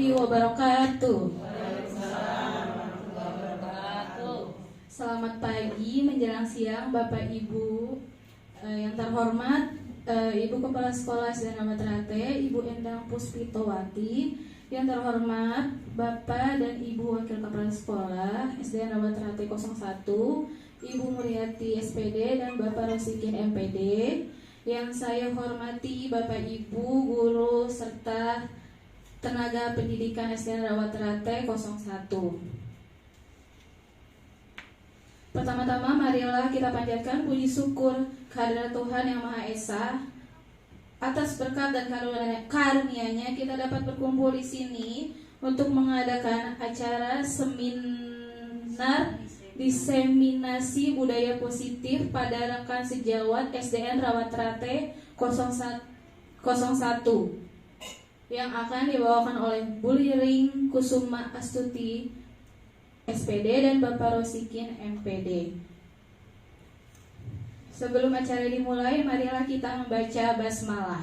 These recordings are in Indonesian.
warahmatullahi wabarakatuh. Selamat pagi menjelang siang Bapak Ibu yang terhormat, Ibu Kepala Sekolah SD Rahmat Rate, Ibu Endang Puspitowati. Yang terhormat Bapak dan Ibu Wakil Kepala Sekolah SD Rahmat Rate 01, Ibu Muriati SPD dan Bapak Rosikin MPD. Yang saya hormati Bapak Ibu guru serta tenaga pendidikan SD Rahmat Rate 01. Pertama-tama marilah kita panjatkan puji syukur kehadirat Tuhan Yang Maha Esa. Atas berkat dan karunia-Nya kita dapat berkumpul di sini untuk mengadakan acara seminar diseminasi budaya positif pada rekan sejawat SDN Rahmat Rate 01 yang akan dibawakan oleh Bu Liring Kusuma Astuti SPD dan Bapak Rosikin MPD. Sebelum acara dimulai, marilah kita membaca basmalah.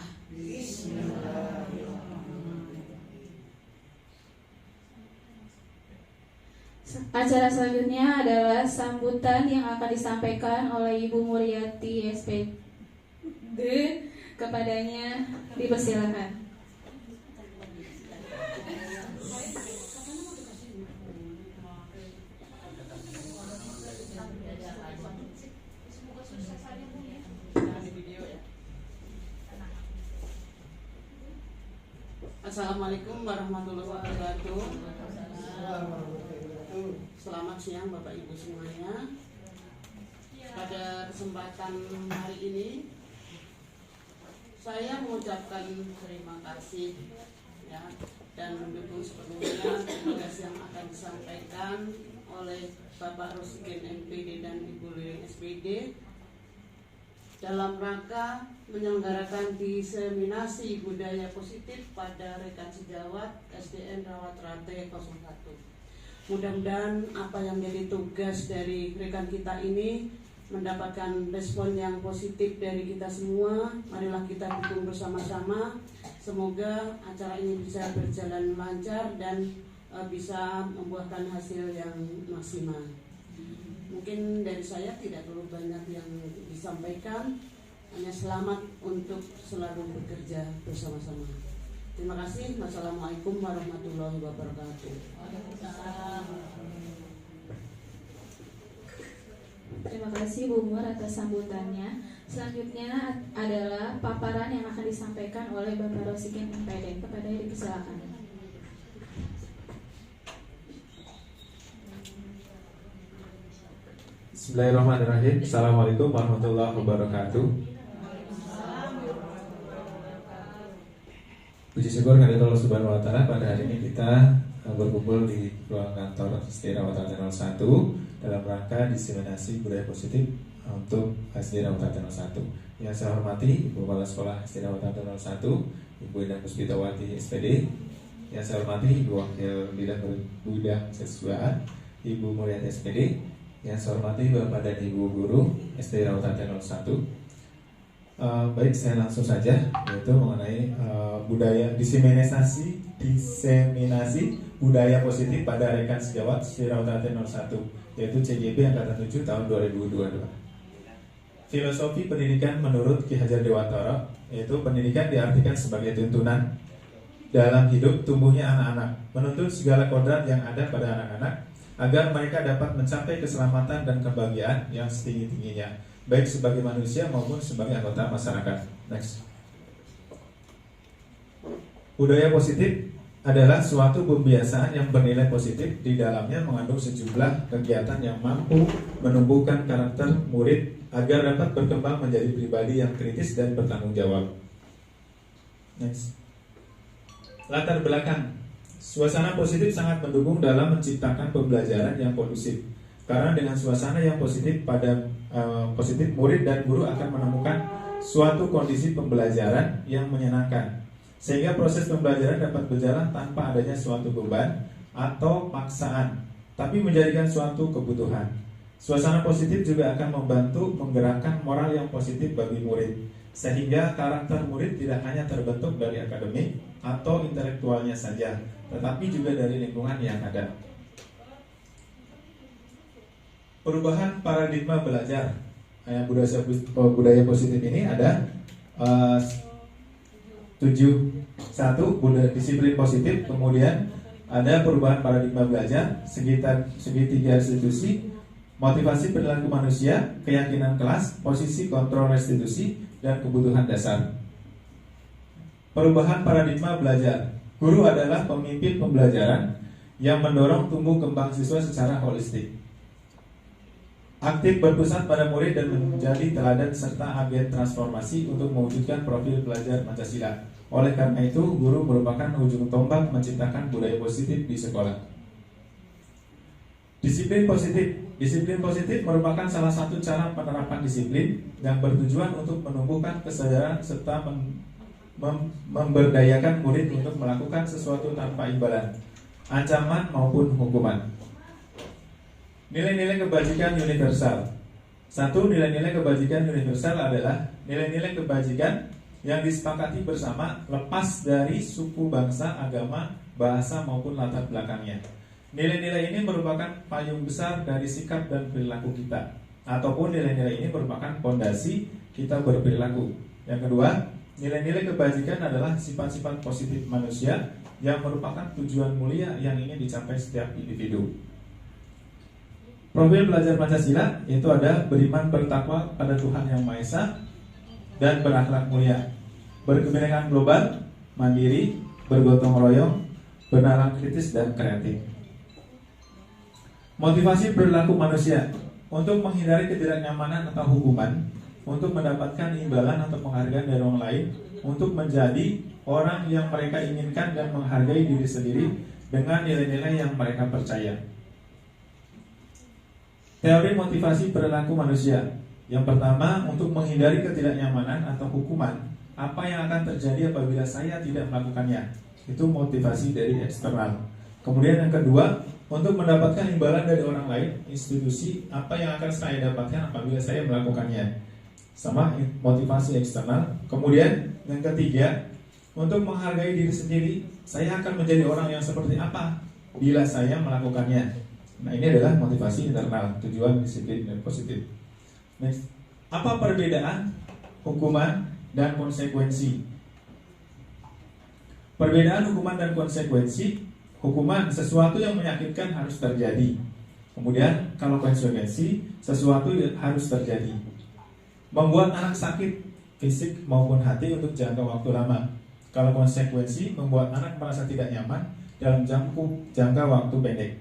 Acara selanjutnya adalah sambutan yang akan disampaikan oleh Ibu Muriati SPD. Kepadanya dipersilakan. Assalamualaikum warahmatullahi wabarakatuh. Selamat siang Bapak Ibu semuanya. Pada kesempatan hari ini saya mengucapkan terima kasih ya, dan mendukung sepenuhnya tugas yang akan disampaikan oleh Bapak Rosikin MPD dan Ibu Liring SPD dalam rangka menyelenggarakan diseminasi budaya positif pada rekan sejawat SDN Rahmat Rate 01. Mudah-mudahan apa yang jadi tugas dari rekan kita ini mendapatkan respon yang positif dari kita semua. Marilah kita dukung bersama-sama. Semoga acara ini bisa berjalan lancar dan bisa membuahkan hasil yang maksimal. Mungkin dari saya tidak terlalu banyak yang disampaikan, hanya selamat untuk selalu bekerja bersama-sama. Terima kasih. Wassalamualaikum warahmatullahi wabarakatuh. Terima kasih Bu Mur atas sambutannya. Selanjutnya adalah paparan yang akan disampaikan oleh Bapak Rosikin MPD. Kepadanya dipersilakan. Bismillahirrahmanirrahim. Assalamualaikum warahmatullahi wabarakatuh. Puji syukur kehadirat Allah Subhanahu wa taala, pada hari ini kita berkumpul di ruang kantor SD Rahmat Rate 01 dalam rangka diseminasi budaya positif untuk SD Rahmat Rate 01. Yang saya hormati Ibu Kepala Sekolah SD Rahmat Rate 01, Ibu Endang Puspitowati SPD. Yang saya hormati Ibu Wakil Bidang Siswaan, Ibu Muriati SPD. Yang saya hormati Bapak dan Ibu Guru SD Rahmat Rate 01. Baik, saya langsung saja, yaitu mengenai budaya diseminasi budaya positif pada rekan sejawat SD Rahmat Rate 01, yaitu CGP Angkatan 7 tahun 2022. Filosofi pendidikan menurut Ki Hajar Dewantara, yaitu pendidikan diartikan sebagai tuntunan dalam hidup tumbuhnya anak-anak, menuntut segala kodrat yang ada pada anak-anak agar mereka dapat mencapai keselamatan dan kebahagiaan yang setinggi-tingginya, baik sebagai manusia maupun sebagai anggota masyarakat. Next. Budaya positif adalah suatu pembiasaan yang bernilai positif, di dalamnya mengandung sejumlah kegiatan yang mampu menumbuhkan karakter murid agar dapat berkembang menjadi pribadi yang kritis dan bertanggung jawab. Next. Latar belakang. Suasana positif sangat mendukung dalam menciptakan pembelajaran yang kondusif. Karena dengan suasana yang positif positif, murid dan guru akan menemukan suatu kondisi pembelajaran yang menyenangkan, sehingga proses pembelajaran dapat berjalan tanpa adanya suatu beban atau paksaan, tapi menjadikan suatu kebutuhan. Suasana positif juga akan membantu menggerakkan moral yang positif bagi murid, sehingga karakter murid tidak hanya terbentuk dari akademik atau intelektualnya saja, tetapi juga dari lingkungan yang ada. Perubahan paradigma belajar. Budaya positif ini ada 1 disiplin positif, kemudian ada perubahan paradigma belajar, segitiga institusi, motivasi perilaku manusia, keyakinan kelas, posisi kontrol restitusi, dan kebutuhan dasar. Perubahan paradigma belajar. Guru adalah pemimpin pembelajaran yang mendorong tumbuh kembang siswa secara holistik. Aktif berpusat pada murid dan menjadi teladan serta agen transformasi untuk mewujudkan profil pelajar Pancasila. Oleh karena itu, guru merupakan ujung tombak menciptakan budaya positif di sekolah. Disiplin positif. Disiplin positif merupakan salah satu cara penerapan disiplin yang bertujuan untuk menumbuhkan kesadaran serta memberdayakan murid untuk melakukan sesuatu tanpa imbalan, ancaman maupun hukuman. Nilai-nilai kebajikan universal. 1. Nilai-nilai kebajikan universal adalah nilai-nilai kebajikan yang disepakati bersama lepas dari suku, bangsa, agama, bahasa maupun latar belakangnya. Nilai-nilai ini merupakan payung besar dari sikap dan perilaku kita, ataupun nilai-nilai ini merupakan fondasi kita berperilaku. Yang kedua, nilai-nilai kebajikan adalah sifat-sifat positif manusia yang merupakan tujuan mulia yang ingin dicapai setiap individu. Profil pelajar Pancasila yaitu ada beriman bertakwa pada Tuhan Yang Maha Esa dan berakhlak mulia, berkebinekaan global, mandiri, bergotong royong, bernalar kritis dan kreatif. Motivasi perilaku manusia untuk menghindari ketidaknyamanan atau hukuman, untuk mendapatkan imbalan atau penghargaan dari orang lain, untuk menjadi orang yang mereka inginkan dan menghargai diri sendiri dengan nilai-nilai yang mereka percaya. Teori motivasi perilaku manusia. Yang pertama, untuk menghindari ketidaknyamanan atau hukuman. Apa yang akan terjadi apabila saya tidak melakukannya? Itu motivasi dari eksternal. Kemudian yang kedua, untuk mendapatkan imbalan dari orang lain, institusi. Apa yang akan saya dapatkan apabila saya melakukannya? Sama, motivasi eksternal. Kemudian yang ketiga, untuk menghargai diri sendiri. Saya akan menjadi orang yang seperti apa bila saya melakukannya? Nah, ini adalah motivasi internal, tujuan disiplin dan positif. Next, apa perbedaan hukuman dan konsekuensi? Perbedaan hukuman dan konsekuensi. Hukuman, sesuatu yang menyakitkan harus terjadi. Kemudian kalau konsekuensi, sesuatu yang harus terjadi. Membuat anak sakit fisik maupun hati untuk jangka waktu lama. Kalau konsekuensi, membuat anak merasa tidak nyaman dalam jangka waktu pendek.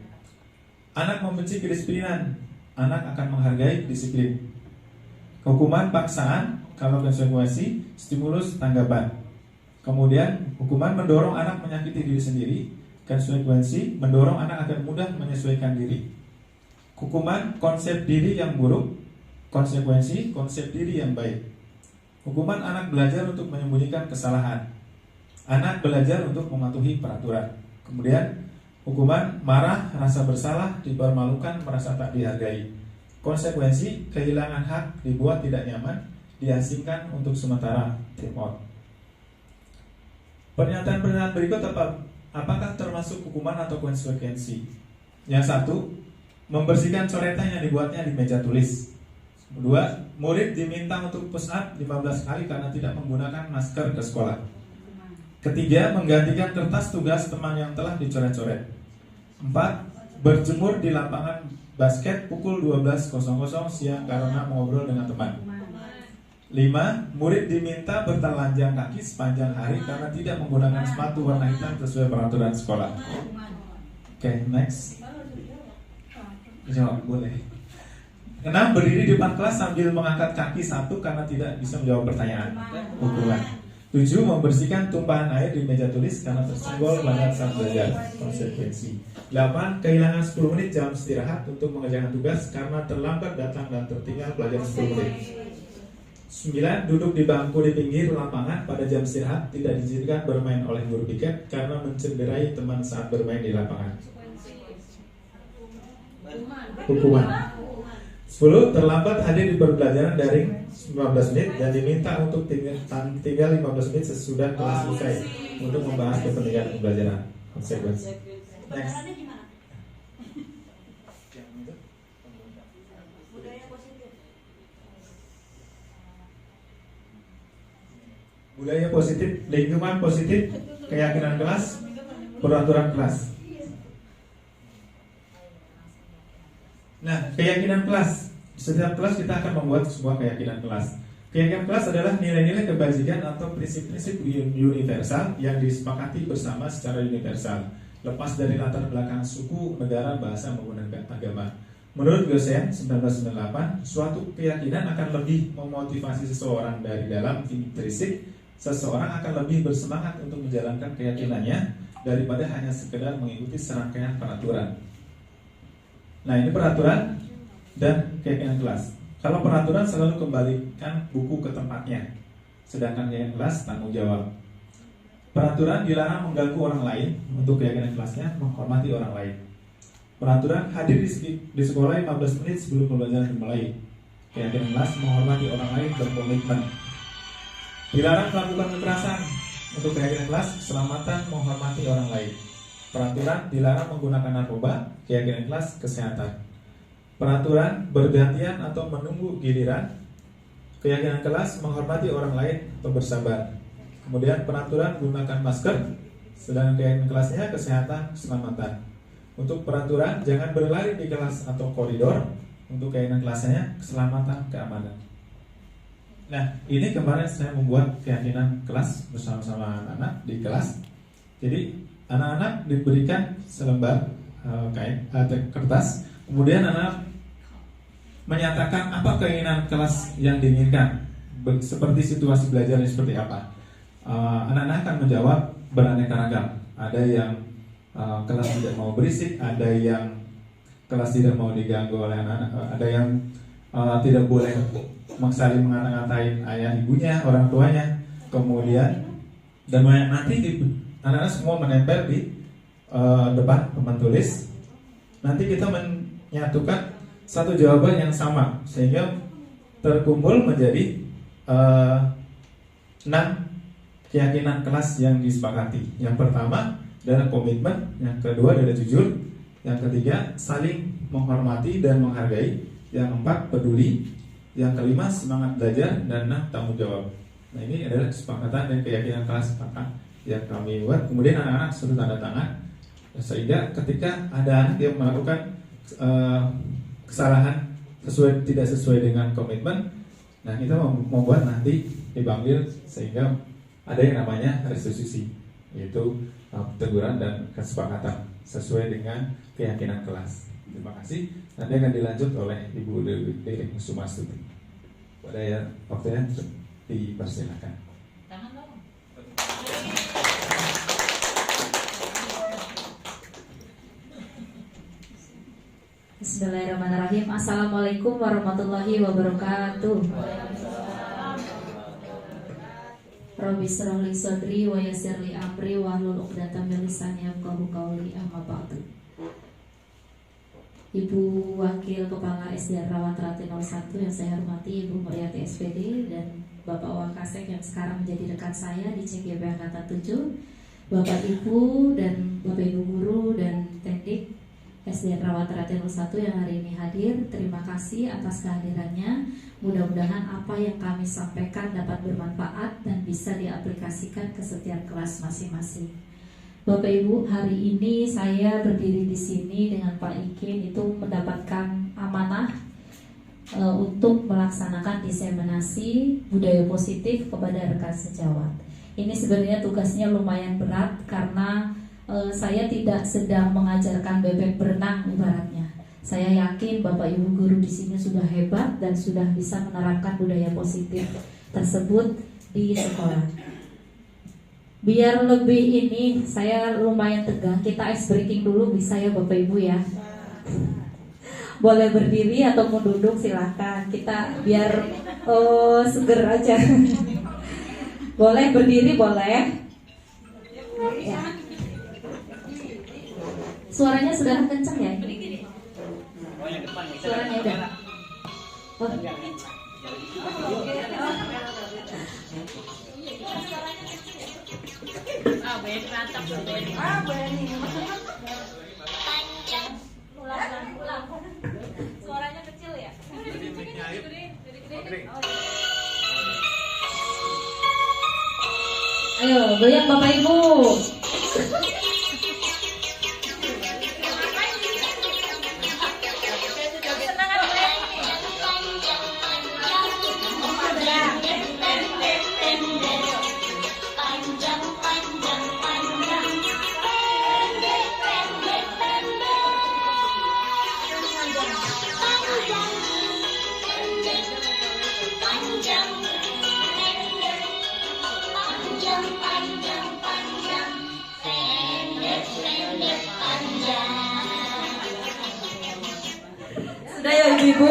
Anak membenci kedisiplinan, anak akan menghargai disiplin. Hukuman paksaan, kalau konsekuensi, stimulus tanggapan. Kemudian hukuman mendorong anak menyakiti diri sendiri, konsekuensi mendorong anak akan mudah menyesuaikan diri. Hukuman konsep diri yang buruk, konsekuensi konsep diri yang baik. Hukuman anak belajar untuk menyembunyikan kesalahan, anak belajar untuk mematuhi peraturan. Kemudian hukuman marah, rasa bersalah, dipermalukan, merasa tak dihargai. Konsekuensi kehilangan hak, dibuat tidak nyaman, diasingkan untuk sementara, timor. Pernyataan-pernyataan berikut apakah termasuk hukuman atau konsekuensi? Yang satu, membersihkan coretan yang dibuatnya di meja tulis. Kedua, murid diminta untuk push up 15 kali karena tidak menggunakan masker ke sekolah. Ketiga, menggantikan kertas tugas teman yang telah dicoret-coret. 4. Berjemur di lapangan basket pukul 12.00 siang karena mengobrol dengan teman. 5. Murid diminta bertelanjang kaki sepanjang hari karena tidak menggunakan sepatu warna hitam sesuai peraturan sekolah. Oke, next. Jawab, boleh. 6. Berdiri di depan kelas sambil mengangkat kaki satu karena tidak bisa menjawab pertanyaan. Hukuman. 7. Membersihkan tumpahan air di meja tulis karena tersenggol banyak saat belajar. Konsekuensi. 8. Kehilangan 10 menit jam istirahat untuk mengerjakan tugas karena terlambat datang dan tertinggal pelajaran 10 menit. 9. Duduk di bangku di pinggir lapangan pada jam istirahat, tidak diizinkan bermain oleh guru piket karena mencederai teman saat bermain di lapangan. Hukuman. 10. Terlambat hadir di pembelajaran daring 15 menit dan diminta untuk tinggal 15 menit sesudah kelas selesai untuk membahas kepentingan pembelajaran. Konsekuensi. Next. Kebenarannya gimana? Budaya positif. Budaya positif, lingkungan positif, keyakinan kelas, peraturan kelas. Nah, keyakinan kelas. Setiap kelas kita akan membuat sebuah keyakinan kelas. Keyakinan kelas adalah nilai-nilai kebajikan atau prinsip-prinsip universal yang disepakati bersama secara universal, lepas dari latar belakang suku, negara, bahasa maupun agama. Menurut Gosen 1998, suatu keyakinan akan lebih memotivasi seseorang dari dalam intrinsik. Seseorang akan lebih bersemangat untuk menjalankan keyakinannya daripada hanya sekedar mengikuti serangkaian peraturan. Nah, ini peraturan dan keyakinan kelas. Kalau peraturan selalu kembalikan buku ke tempatnya, sedangkan keyakinan kelas tanggung jawab. Peraturan dilarang mengganggu orang lain, untuk keyakinan kelasnya menghormati orang lain. Peraturan hadir di sekolah 15 menit sebelum pembelajaran dimulai. Keyakinan kelas menghormati orang lain dan komitmen. Dilarang melakukan kekerasan, untuk keyakinan kelas keselamatan menghormati orang lain. Peraturan dilarang menggunakan narkoba, keyakinan kelas kesehatan. Peraturan bergantian atau menunggu giliran, keyakinan kelas menghormati orang lain atau bersabar. Kemudian peraturan gunakan masker, sedangkan keyakinan kelasnya kesehatan keselamatan. Untuk peraturan jangan berlari di kelas atau koridor, untuk keyakinan kelasnya keselamatan keamanan. Nah, ini kemarin saya membuat keyakinan kelas bersama-sama anak-anak di kelas. Jadi anak-anak diberikan selembar kain kertas, kemudian anak menyatakan apa keinginan kelas yang diinginkan, seperti situasi belajarnya seperti apa. Anak-anak akan menjawab beraneka ragam. Ada yang kelas tidak mau berisik, ada yang kelas tidak mau diganggu oleh anak-anak, ada yang tidak boleh saling mengata-ngatain ayah ibunya, orang tuanya. Kemudian dan nanti anak-anak semua menempel di depan papan tulis. Nanti kita menyatukan satu jawaban yang sama sehingga terkumpul menjadi 6 keyakinan kelas yang disepakati. Yang pertama adalah komitmen, yang kedua adalah jujur, yang ketiga saling menghormati dan menghargai, yang keempat peduli, yang kelima semangat belajar, dan 6 tanggung jawab. Nah, ini adalah kesepakatan dan keyakinan kelas yang kami buat. Kemudian anak-anak suruh tanda tangan, sehingga ketika ada anak yang melakukan kesalahan tidak sesuai dengan komitmen, nah kita membuat nanti dipanggil sehingga ada yang namanya restitusi, yaitu teguran dan kesepakatan sesuai dengan keyakinan kelas. Terima kasih. Nanti akan dilanjut oleh Ibu Dewi Sumastuti. Pada ya waktunya dipersilakan. Bismillahirrahmanirrahim. Assalamualaikum warahmatullahi wabarakatuh. Rabbi shrah li sadri wa yassir li amri wahlul 'uqdatam min lisani yafqahu qawli. Amma ba'du. Ibu Wakil Kepala SD Rawat Rate 01 yang saya hormati, Ibu Muryati SPD, dan Bapak Wakasek yang sekarang menjadi rekan saya di CGP Angkatan 7, Bapak Ibu dan Bapak Ibu Guru dan Teknik SD Rawat Rate 01 yang hari ini hadir, terima kasih atas kehadirannya. Mudah-mudahan apa yang kami sampaikan dapat bermanfaat dan bisa diaplikasikan ke setiap kelas masing-masing. Bapak Ibu, hari ini saya berdiri di sini dengan Pak Ikin itu mendapatkan amanah untuk melaksanakan diseminasi budaya positif kepada rekan sejawat. Ini sebenarnya tugasnya lumayan berat karena saya tidak sedang mengajarkan bebek berenang ibaratnya. Saya yakin Bapak Ibu guru di sini sudah hebat dan sudah bisa menerapkan budaya positif tersebut di sekolah. Biar lebih ini, saya lumayan tegang. Kita ice breaking dulu bisa ya Bapak Ibu ya. Boleh berdiri atau mau duduk silahkan. Kita biar seger aja. Boleh berdiri boleh. Ya. Suaranya sudah kencang ya? Suaranya udah. Oh. Beni mantap tuh Beni. Ulang. Suaranya kecil ya? Ayo, goyang Bapak Ibu. Sudah ya Ibu.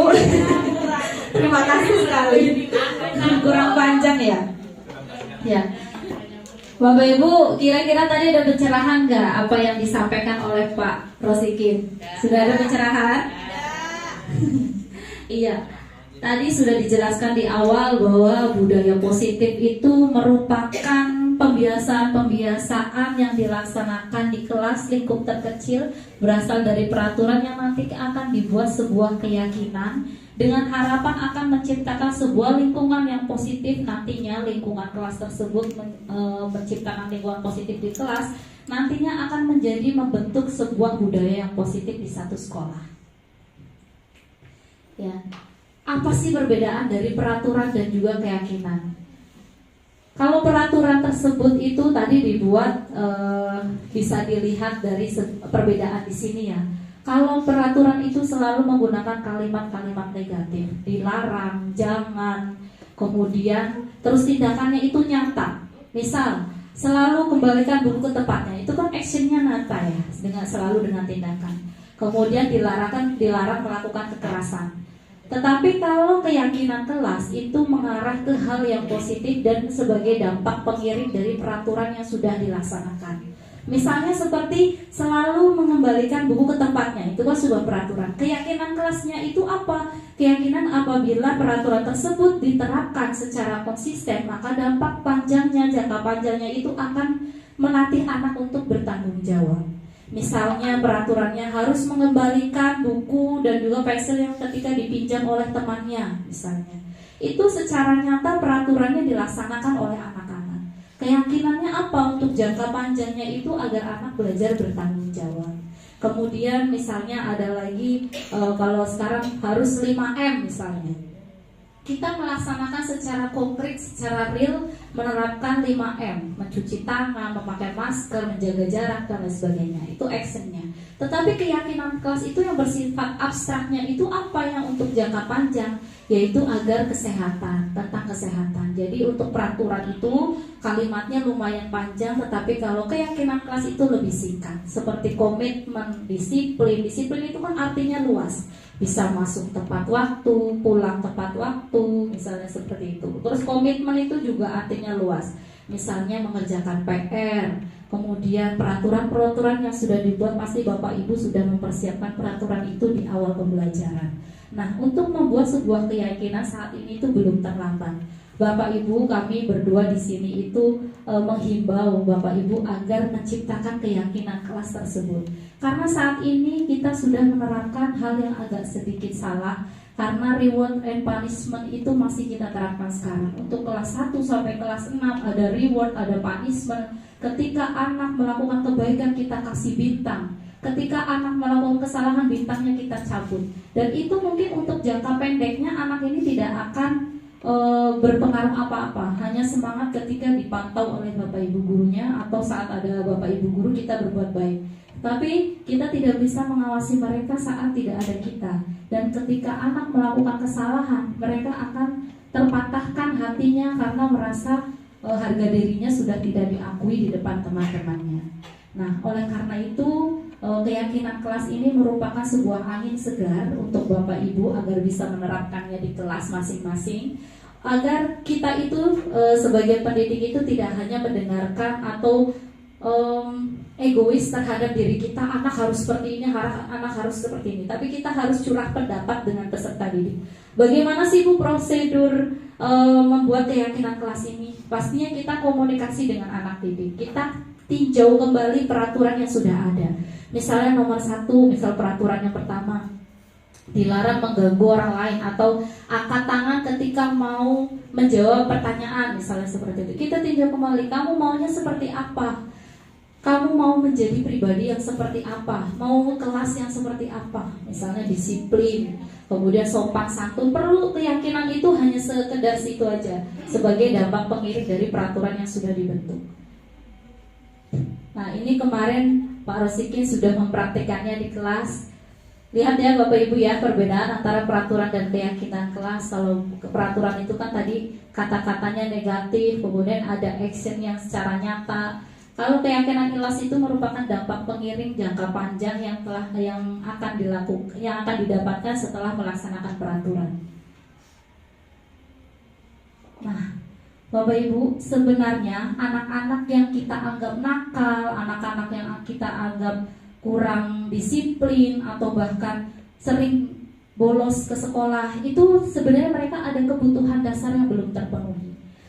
Terima kasih sekali. Kurang panjang ya. Ya. Bapak Ibu, kira-kira tadi ada pencerahan nggak apa yang disampaikan oleh Pak Rosikin? Sudah ada pencerahan? Iya. Tadi sudah dijelaskan di awal bahwa budaya positif itu merupakan pembiasaan-pembiasaan yang dilaksanakan di kelas lingkup terkecil, berasal dari peraturan yang nanti akan dibuat sebuah keyakinan dengan harapan akan menciptakan sebuah lingkungan yang positif. Nantinya lingkungan kelas tersebut menciptakan lingkungan positif di kelas, nantinya akan menjadi membentuk sebuah budaya yang positif di satu sekolah. Ya. Apa sih perbedaan dari peraturan dan juga keyakinan? Kalau peraturan tersebut itu tadi dibuat bisa dilihat dari perbedaan di sini ya. Kalau peraturan itu selalu menggunakan kalimat-kalimat negatif, dilarang, jangan, kemudian terus tindakannya itu nyata. Misal, selalu kembalikan buku ke tempatnya, itu kan actionnya nyata ya, selalu dengan tindakan. Kemudian dilarang melakukan kekerasan. Tetapi kalau keyakinan kelas itu mengarah ke hal yang positif dan sebagai dampak pengiring dari peraturan yang sudah dilaksanakan. Misalnya seperti selalu mengembalikan buku ke tempatnya, itu kan sebuah peraturan. Keyakinan kelasnya itu apa? Keyakinan apabila peraturan tersebut diterapkan secara konsisten, maka dampak panjangnya, jangka panjangnya itu akan melatih anak untuk bertanggung jawab. Misalnya peraturannya harus mengembalikan buku dan juga pensil yang ketika dipinjam oleh temannya, misalnya. Itu secara nyata peraturannya dilaksanakan oleh anak-anak. Keyakinannya apa untuk jangka panjangnya itu agar anak belajar bertanggung jawab. Kemudian misalnya ada lagi kalau sekarang harus 5M misalnya. Kita melaksanakan secara konkret, secara real menerapkan 5M, mencuci tangan, memakai masker, menjaga jarak dan lain sebagainya. Itu actionnya. Tetapi keyakinan kelas itu yang bersifat abstraknya itu apa yang untuk jangka panjang, yaitu agar kesehatan, tentang kesehatan. Jadi untuk peraturan itu kalimatnya lumayan panjang, tetapi kalau keyakinan kelas itu lebih singkat. Seperti komitmen, disiplin. Disiplin itu kan artinya luas. Bisa masuk tepat waktu, pulang tepat waktu, misalnya seperti itu. Terus komitmen itu juga artinya luas. Misalnya mengerjakan PR. Kemudian peraturan-peraturan yang sudah dibuat, pasti Bapak Ibu sudah mempersiapkan peraturan itu di awal pembelajaran. Nah, untuk membuat sebuah keyakinan saat ini itu belum terlambat. Bapak Ibu, kami berdua di sini itu menghimbau Bapak Ibu agar menciptakan keyakinan kelas tersebut. Karena saat ini kita sudah menerapkan hal yang agak sedikit salah, karena reward and punishment itu masih kita terapkan sekarang. Untuk kelas 1 sampai kelas 6 ada reward, ada punishment. Ketika anak melakukan kebaikan kita kasih bintang. Ketika anak melakukan kesalahan, bintangnya kita cabut. Dan itu mungkin untuk jangka pendeknya anak ini tidak akan berpengaruh apa-apa, hanya semangat ketika dipantau oleh Bapak Ibu gurunya atau saat ada Bapak Ibu guru kita berbuat baik. Tapi kita tidak bisa mengawasi mereka saat tidak ada kita. Dan ketika anak melakukan kesalahan, mereka akan terpatahkan hatinya karena merasa harga dirinya sudah tidak diakui di depan teman-temannya. Nah, oleh karena itu keyakinan kelas ini merupakan sebuah angin segar untuk Bapak Ibu agar bisa menerapkannya di kelas masing-masing, agar kita itu sebagai pendidik itu tidak hanya mendengarkan atau egois terhadap diri kita, anak harus seperti ini, anak harus seperti ini, tapi kita harus curah pendapat dengan peserta didik. Bagaimana sih Bu prosedur membuat keyakinan kelas ini? Pastinya kita komunikasi dengan anak didik. Kita tinjau kembali peraturan yang sudah ada. Misalnya nomor 1, misal peraturan yang pertama, dilarang mengganggu orang lain atau angkat tangan ketika mau menjawab pertanyaan, misalnya seperti itu. Kita tinjau kembali, kamu maunya seperti apa? Kamu mau menjadi pribadi yang seperti apa? Mau kelas yang seperti apa? Misalnya disiplin, kemudian sopan santun. Perlu keyakinan itu hanya sekedar situ aja, sebagai dampak pengiring dari peraturan yang sudah dibentuk. Nah, ini kemarin Pak Rosikin sudah mempraktikannya di kelas. Lihat ya Bapak Ibu ya, perbedaan antara peraturan dan keyakinan kelas. Kalau peraturan itu kan tadi kata-katanya negatif, kemudian ada action yang secara nyata. Kalau keyakinan kelas itu merupakan dampak pengiring jangka panjang yang akan didapatkan setelah melaksanakan peraturan. Nah, Bapak Ibu, sebenarnya anak-anak yang kita anggap nakal, anak-anak yang kita anggap kurang disiplin atau bahkan sering bolos ke sekolah, itu sebenarnya mereka ada kebutuhan dasar yang belum terpenuhi.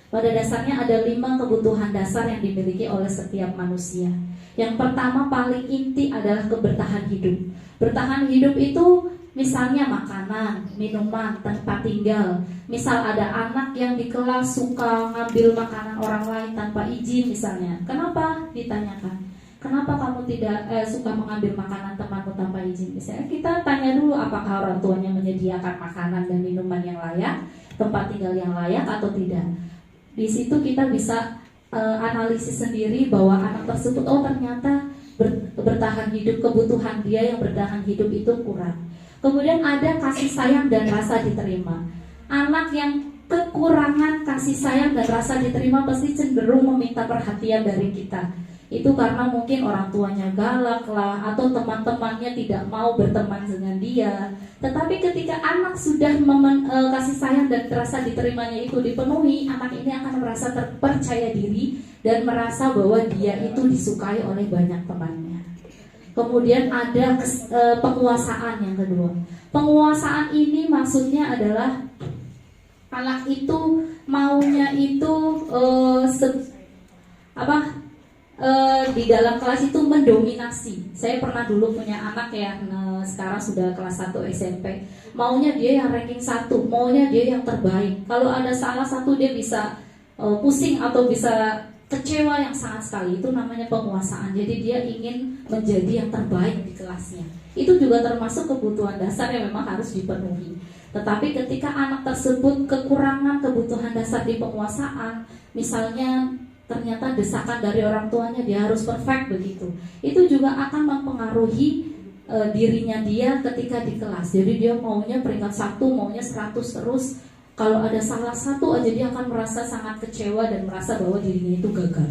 Pada dasarnya ada 5 kebutuhan dasar yang dimiliki oleh setiap manusia. Yang pertama paling inti adalah kebertahan hidup. Bertahan hidup itu misalnya makanan, minuman, tempat tinggal. Misal ada anak yang di kelas suka ngambil makanan orang lain tanpa izin misalnya. Kenapa? Ditanyakan. Kenapa kamu tidak suka mengambil makanan temanmu tanpa izin? Misalnya kita tanya dulu apakah orang tuanya menyediakan makanan dan minuman yang layak, tempat tinggal yang layak atau tidak. Di situ kita bisa analisis sendiri bahwa anak tersebut ternyata bertahan hidup, kebutuhan dia yang bertahan hidup itu kurang. Kemudian ada kasih sayang dan rasa diterima. Anak yang kekurangan kasih sayang dan rasa diterima pasti cenderung meminta perhatian dari kita. Itu karena mungkin orang tuanya galak lah, atau teman-temannya tidak mau berteman dengan dia. Tetapi ketika anak sudah kasih sayang dan rasa diterimanya itu dipenuhi, anak ini akan merasa terpercaya diri dan merasa bahwa dia itu disukai oleh banyak temannya. Kemudian ada penguasaan yang kedua. Penguasaan ini maksudnya adalah anak itu maunya itu di dalam kelas itu mendominasi. Saya pernah dulu punya anak ya, sekarang sudah kelas 1 SMP. Maunya dia yang ranking 1, maunya dia yang terbaik. Kalau ada salah satu dia bisa pusing atau bisa kecewa yang sangat sekali. Itu namanya penguasaan. Jadi dia ingin menjadi yang terbaik di kelasnya. Itu juga termasuk kebutuhan dasar yang memang harus dipenuhi. Tetapi ketika anak tersebut kekurangan kebutuhan dasar di penguasaan, misalnya ternyata desakan dari orang tuanya dia harus perfect begitu, itu juga akan mempengaruhi dirinya dia ketika di kelas. Jadi dia maunya peringkat 1, maunya 100 terus. Kalau ada salah satu aja dia akan merasa sangat kecewa dan merasa bahwa dirinya itu gagal.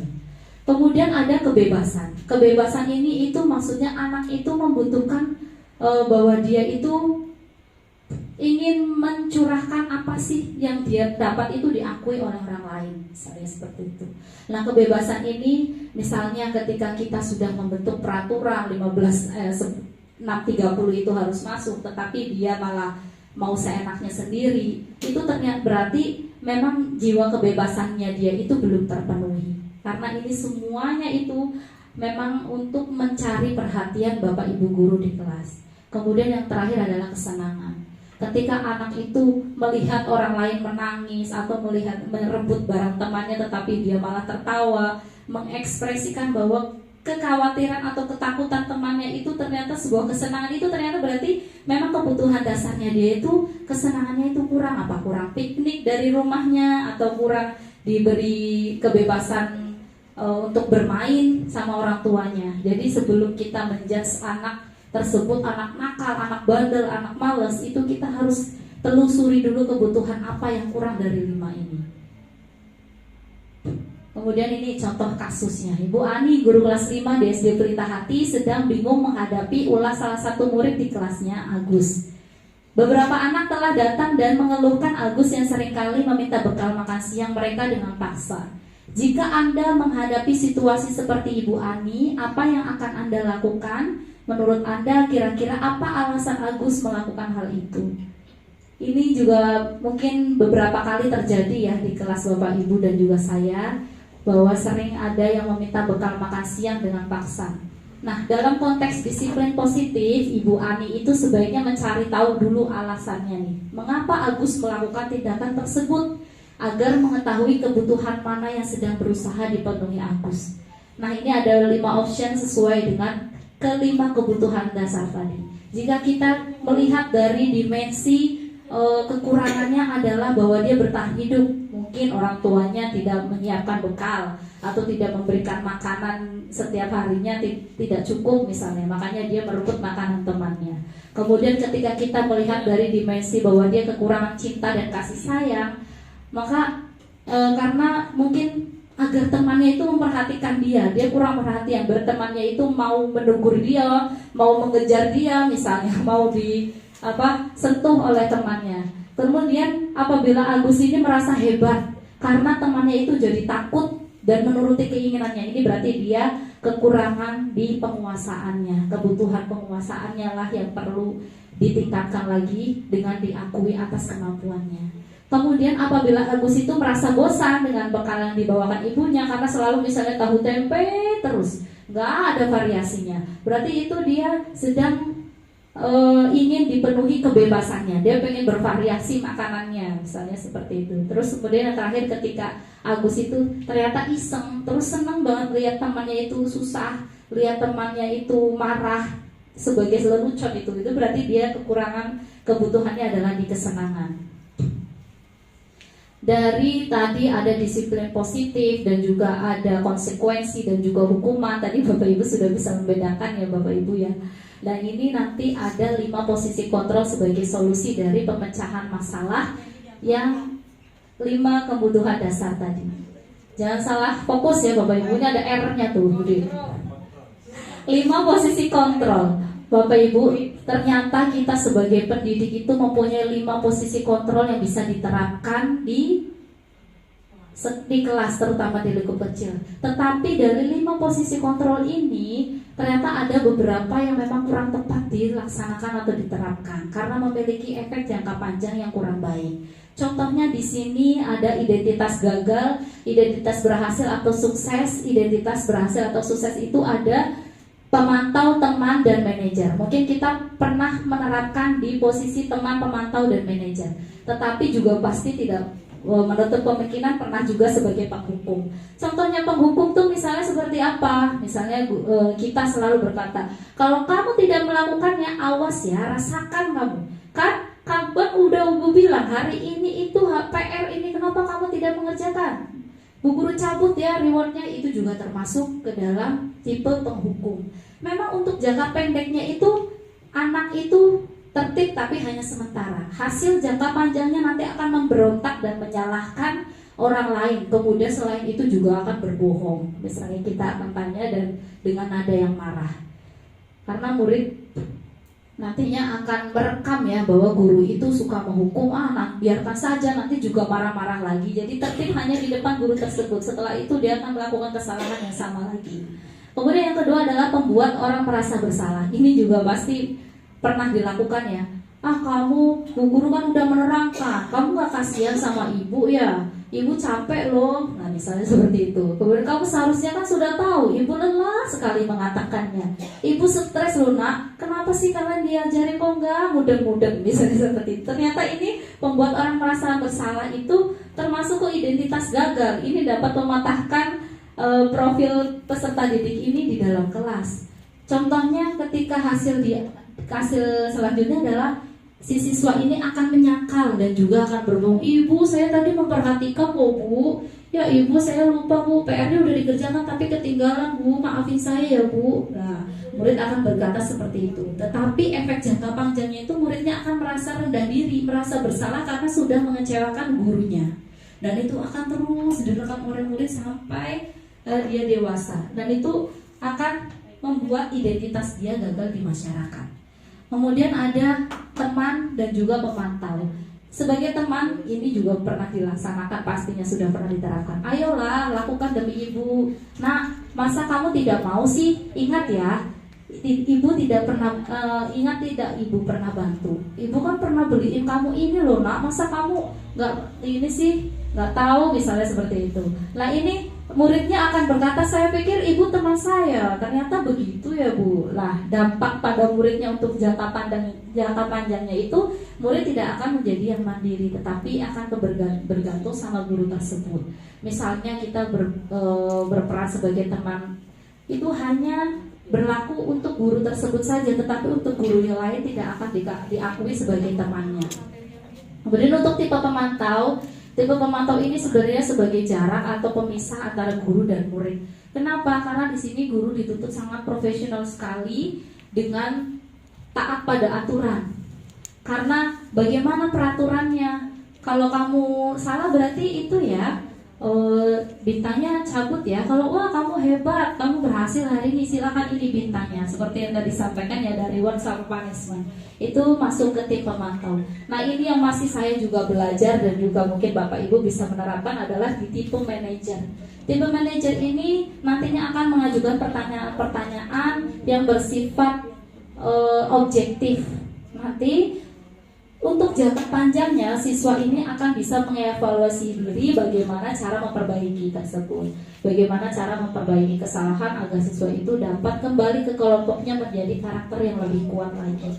Kemudian ada kebebasan. Kebebasan ini itu maksudnya anak itu membutuhkan bahwa dia itu ingin mencurahkan apa sih yang dia dapat itu diakui oleh orang lain, misalnya seperti itu. Nah, kebebasan ini misalnya ketika kita sudah membentuk peraturan 6.30 itu harus masuk, tetapi dia malah mau seenaknya sendiri, itu ternyata berarti memang jiwa kebebasannya dia itu belum terpenuhi. Karena ini semuanya itu memang untuk mencari perhatian Bapak Ibu guru di kelas. Kemudian yang terakhir adalah kesenangan. Ketika anak itu melihat orang lain menangis atau melihat merebut barang temannya tetapi dia malah tertawa, mengekspresikan bahwa kekhawatiran atau ketakutan temannya itu ternyata sebuah kesenangan, itu ternyata berarti memang kebutuhan dasarnya dia itu kesenangannya itu kurang. Apa? Kurang piknik dari rumahnya atau kurang diberi kebebasan untuk bermain sama orang tuanya. Jadi sebelum kita menjudge anak tersebut, anak nakal, anak bandel, anak malas, itu kita harus telusuri dulu kebutuhan apa yang kurang dari 5 ini. Kemudian ini contoh kasusnya. Ibu Ani, guru kelas 5 di SD Pelita Hati, sedang bingung menghadapi ulah salah satu murid di kelasnya, Agus. Beberapa anak telah datang dan mengeluhkan Agus yang seringkali meminta bekal makan siang mereka dengan paksa. Jika Anda menghadapi situasi seperti Ibu Ani, apa yang akan Anda lakukan? Menurut Anda kira-kira apa alasan Agus melakukan hal itu? Ini juga mungkin beberapa kali terjadi ya di kelas Bapak Ibu dan juga saya. bahwa sering ada yang meminta bekal makan siang dengan paksa. Nah, dalam konteks disiplin positif, Ibu Ani itu sebaiknya mencari tahu dulu alasannya nih. Mengapa Agus melakukan tindakan tersebut? Agar mengetahui kebutuhan mana yang sedang berusaha dipenuhi Agus. Nah, ini ada 5 option sesuai dengan kelima kebutuhan dasar tadi. Jika kita melihat dari dimensi kekurangannya adalah bahwa dia bertahan hidup, mungkin orang tuanya tidak menyiapkan bekal atau tidak memberikan makanan setiap harinya, tidak cukup misalnya, makanya dia merebut makanan temannya. Kemudian ketika kita melihat dari dimensi bahwa dia kekurangan cinta dan kasih sayang, maka karena mungkin agar temannya itu memperhatikan dia kurang perhatian, bertemannya itu mau menegur dia, mau mengejar dia misalnya, mau sentuh oleh temannya. Kemudian apabila Agus ini merasa hebat karena temannya itu jadi takut dan menuruti keinginannya, ini berarti dia kekurangan di penguasaannya. Kebutuhan penguasaannya lah yang perlu ditingkatkan lagi dengan diakui atas kemampuannya. Kemudian apabila Agus itu merasa bosan dengan bekal yang dibawakan ibunya karena selalu misalnya tahu tempe terus, nggak ada variasinya, berarti itu dia sedang ingin dipenuhi kebebasannya, dia pengen bervariasi makanannya, misalnya seperti itu. Terus kemudian yang terakhir, ketika Agus itu ternyata iseng, terus senang banget lihat temannya itu susah, lihat temannya itu marah sebagai lelucon, itu berarti dia kekurangan kebutuhannya adalah di kesenangan. Dari tadi ada disiplin positif dan juga ada konsekuensi dan juga hukuman. Tadi Bapak Ibu sudah bisa membedakan ya Bapak Ibu ya. Dan ini nanti ada 5 posisi kontrol sebagai solusi dari pemecahan masalah yang 5 kebutuhan dasar tadi. Jangan salah fokus ya Bapak Ibu, ini ada R-nya tuh. 5 posisi kontrol. Bapak Ibu, ternyata kita sebagai pendidik itu mempunyai 5 posisi kontrol yang bisa diterapkan di kelas, terutama di lingkup kecil. Tetapi dari 5 posisi kontrol ini ternyata ada beberapa yang memang kurang tepat dilaksanakan atau diterapkan karena memiliki efek jangka panjang yang kurang baik. Contohnya di sini ada identitas gagal, identitas berhasil atau sukses. Identitas berhasil atau sukses itu ada pemantau, teman, dan manajer. Mungkin kita pernah menerapkan di posisi teman, pemantau, dan manajer. Tetapi juga pasti tidak menutup kemungkinan pernah juga sebagai penghukum. Contohnya penghukum tuh misalnya seperti apa? Misalnya kita selalu berkata, kalau kamu tidak melakukannya, awas ya, rasakan kamu. Kan kamu udah bilang hari ini itu PR ini, kenapa kamu tidak mengerjakan? Bu guru cabut ya, rewardnya itu juga termasuk ke dalam tipe penghukum. Memang untuk jangka pendeknya itu anak itu tertib tapi hanya sementara. Hasil jangka panjangnya nanti akan memberontak dan menyalahkan orang lain. Kemudian selain itu juga akan berbohong. Misalnya kita akan tanya dan dengan nada yang marah. Karena murid nantinya akan merekam ya bahwa guru itu suka menghukum anak, biarkan saja, nanti juga marah-marah lagi. Jadi tertib hanya di depan guru tersebut. Setelah itu dia akan melakukan kesalahan yang sama lagi. Kemudian yang kedua adalah membuat orang merasa bersalah. Ini juga pasti pernah dilakukan ya. Kamu, Bu Guru kan udah menerangkan, kamu gak kasihan sama ibu ya, ibu capek loh. Nah misalnya seperti itu. Kemudian kamu seharusnya kan sudah tahu, ibu lelah sekali mengatakannya, ibu stres loh nak, kenapa sih kalian diajarin kok enggak mudeng-mudeng, misalnya seperti itu. Ternyata ini membuat orang merasa bersalah itu termasuk ke identitas gagal. Ini dapat mematahkan profil peserta didik ini di dalam kelas. Contohnya ketika hasil selanjutnya adalah si siswa ini akan menyangkal dan juga akan berbohong. Ibu, saya tadi memperhatikan kok Bu. Ya ibu, saya lupa Bu, PR-nya udah dikerjakan tapi ketinggalan Bu, maafin saya ya Bu. Nah, murid akan berkata seperti itu. Tetapi efek jangka panjangnya itu muridnya akan merasa rendah diri, merasa bersalah karena sudah mengecewakan gurunya. Dan itu akan terus direkam oleh murid sampai dia dewasa. Dan itu akan membuat identitas dia gagal di masyarakat. Kemudian ada teman dan juga pemantau. Sebagai teman, ini juga pernah dilaksanakan, pastinya sudah pernah diterapkan. Ayolah, lakukan demi ibu. Nah, masa kamu tidak mau sih? Ingat ya, ibu tidak pernah ingat tidak ibu pernah bantu. Ibu kan pernah beliin kamu ini loh nak. Masa kamu nggak ini sih? Nggak tahu, misalnya seperti itu. Nah ini muridnya akan berkata, saya pikir ibu teman saya, ternyata begitu ya bu. Lah, dampak pada muridnya untuk jangka panjangnya itu, murid tidak akan menjadi yang mandiri, tetapi akan bergantung sama guru tersebut. Misalnya kita berperan sebagai teman, itu hanya berlaku untuk guru tersebut saja, tetapi untuk guru yang lain tidak akan diakui sebagai temannya. Kemudian untuk tipe pemantau ini sebenarnya sebagai jarak atau pemisah antara guru dan murid. Kenapa? Karena di sini guru dituntut sangat profesional sekali dengan taat pada aturan. Karena bagaimana peraturannya? Kalau kamu salah berarti itu ya bintangnya cabut ya. Kalau wah kamu hebat, kamu berhasil hari ini, silakan ini bintangnya. Seperti yang tadi disampaikan ya dari one-star punishment. Itu masuk ke tim pemantau. Nah ini yang masih saya juga belajar dan juga mungkin Bapak Ibu bisa menerapkan adalah di tipe manajer. Tipe manajer ini nantinya akan mengajukan pertanyaan-pertanyaan yang bersifat objektif. Nanti untuk jangka panjangnya siswa ini akan bisa mengevaluasi diri bagaimana cara memperbaiki tersebut, bagaimana cara memperbaiki kesalahan agar siswa itu dapat kembali ke kelompoknya menjadi karakter yang lebih kuat lagi.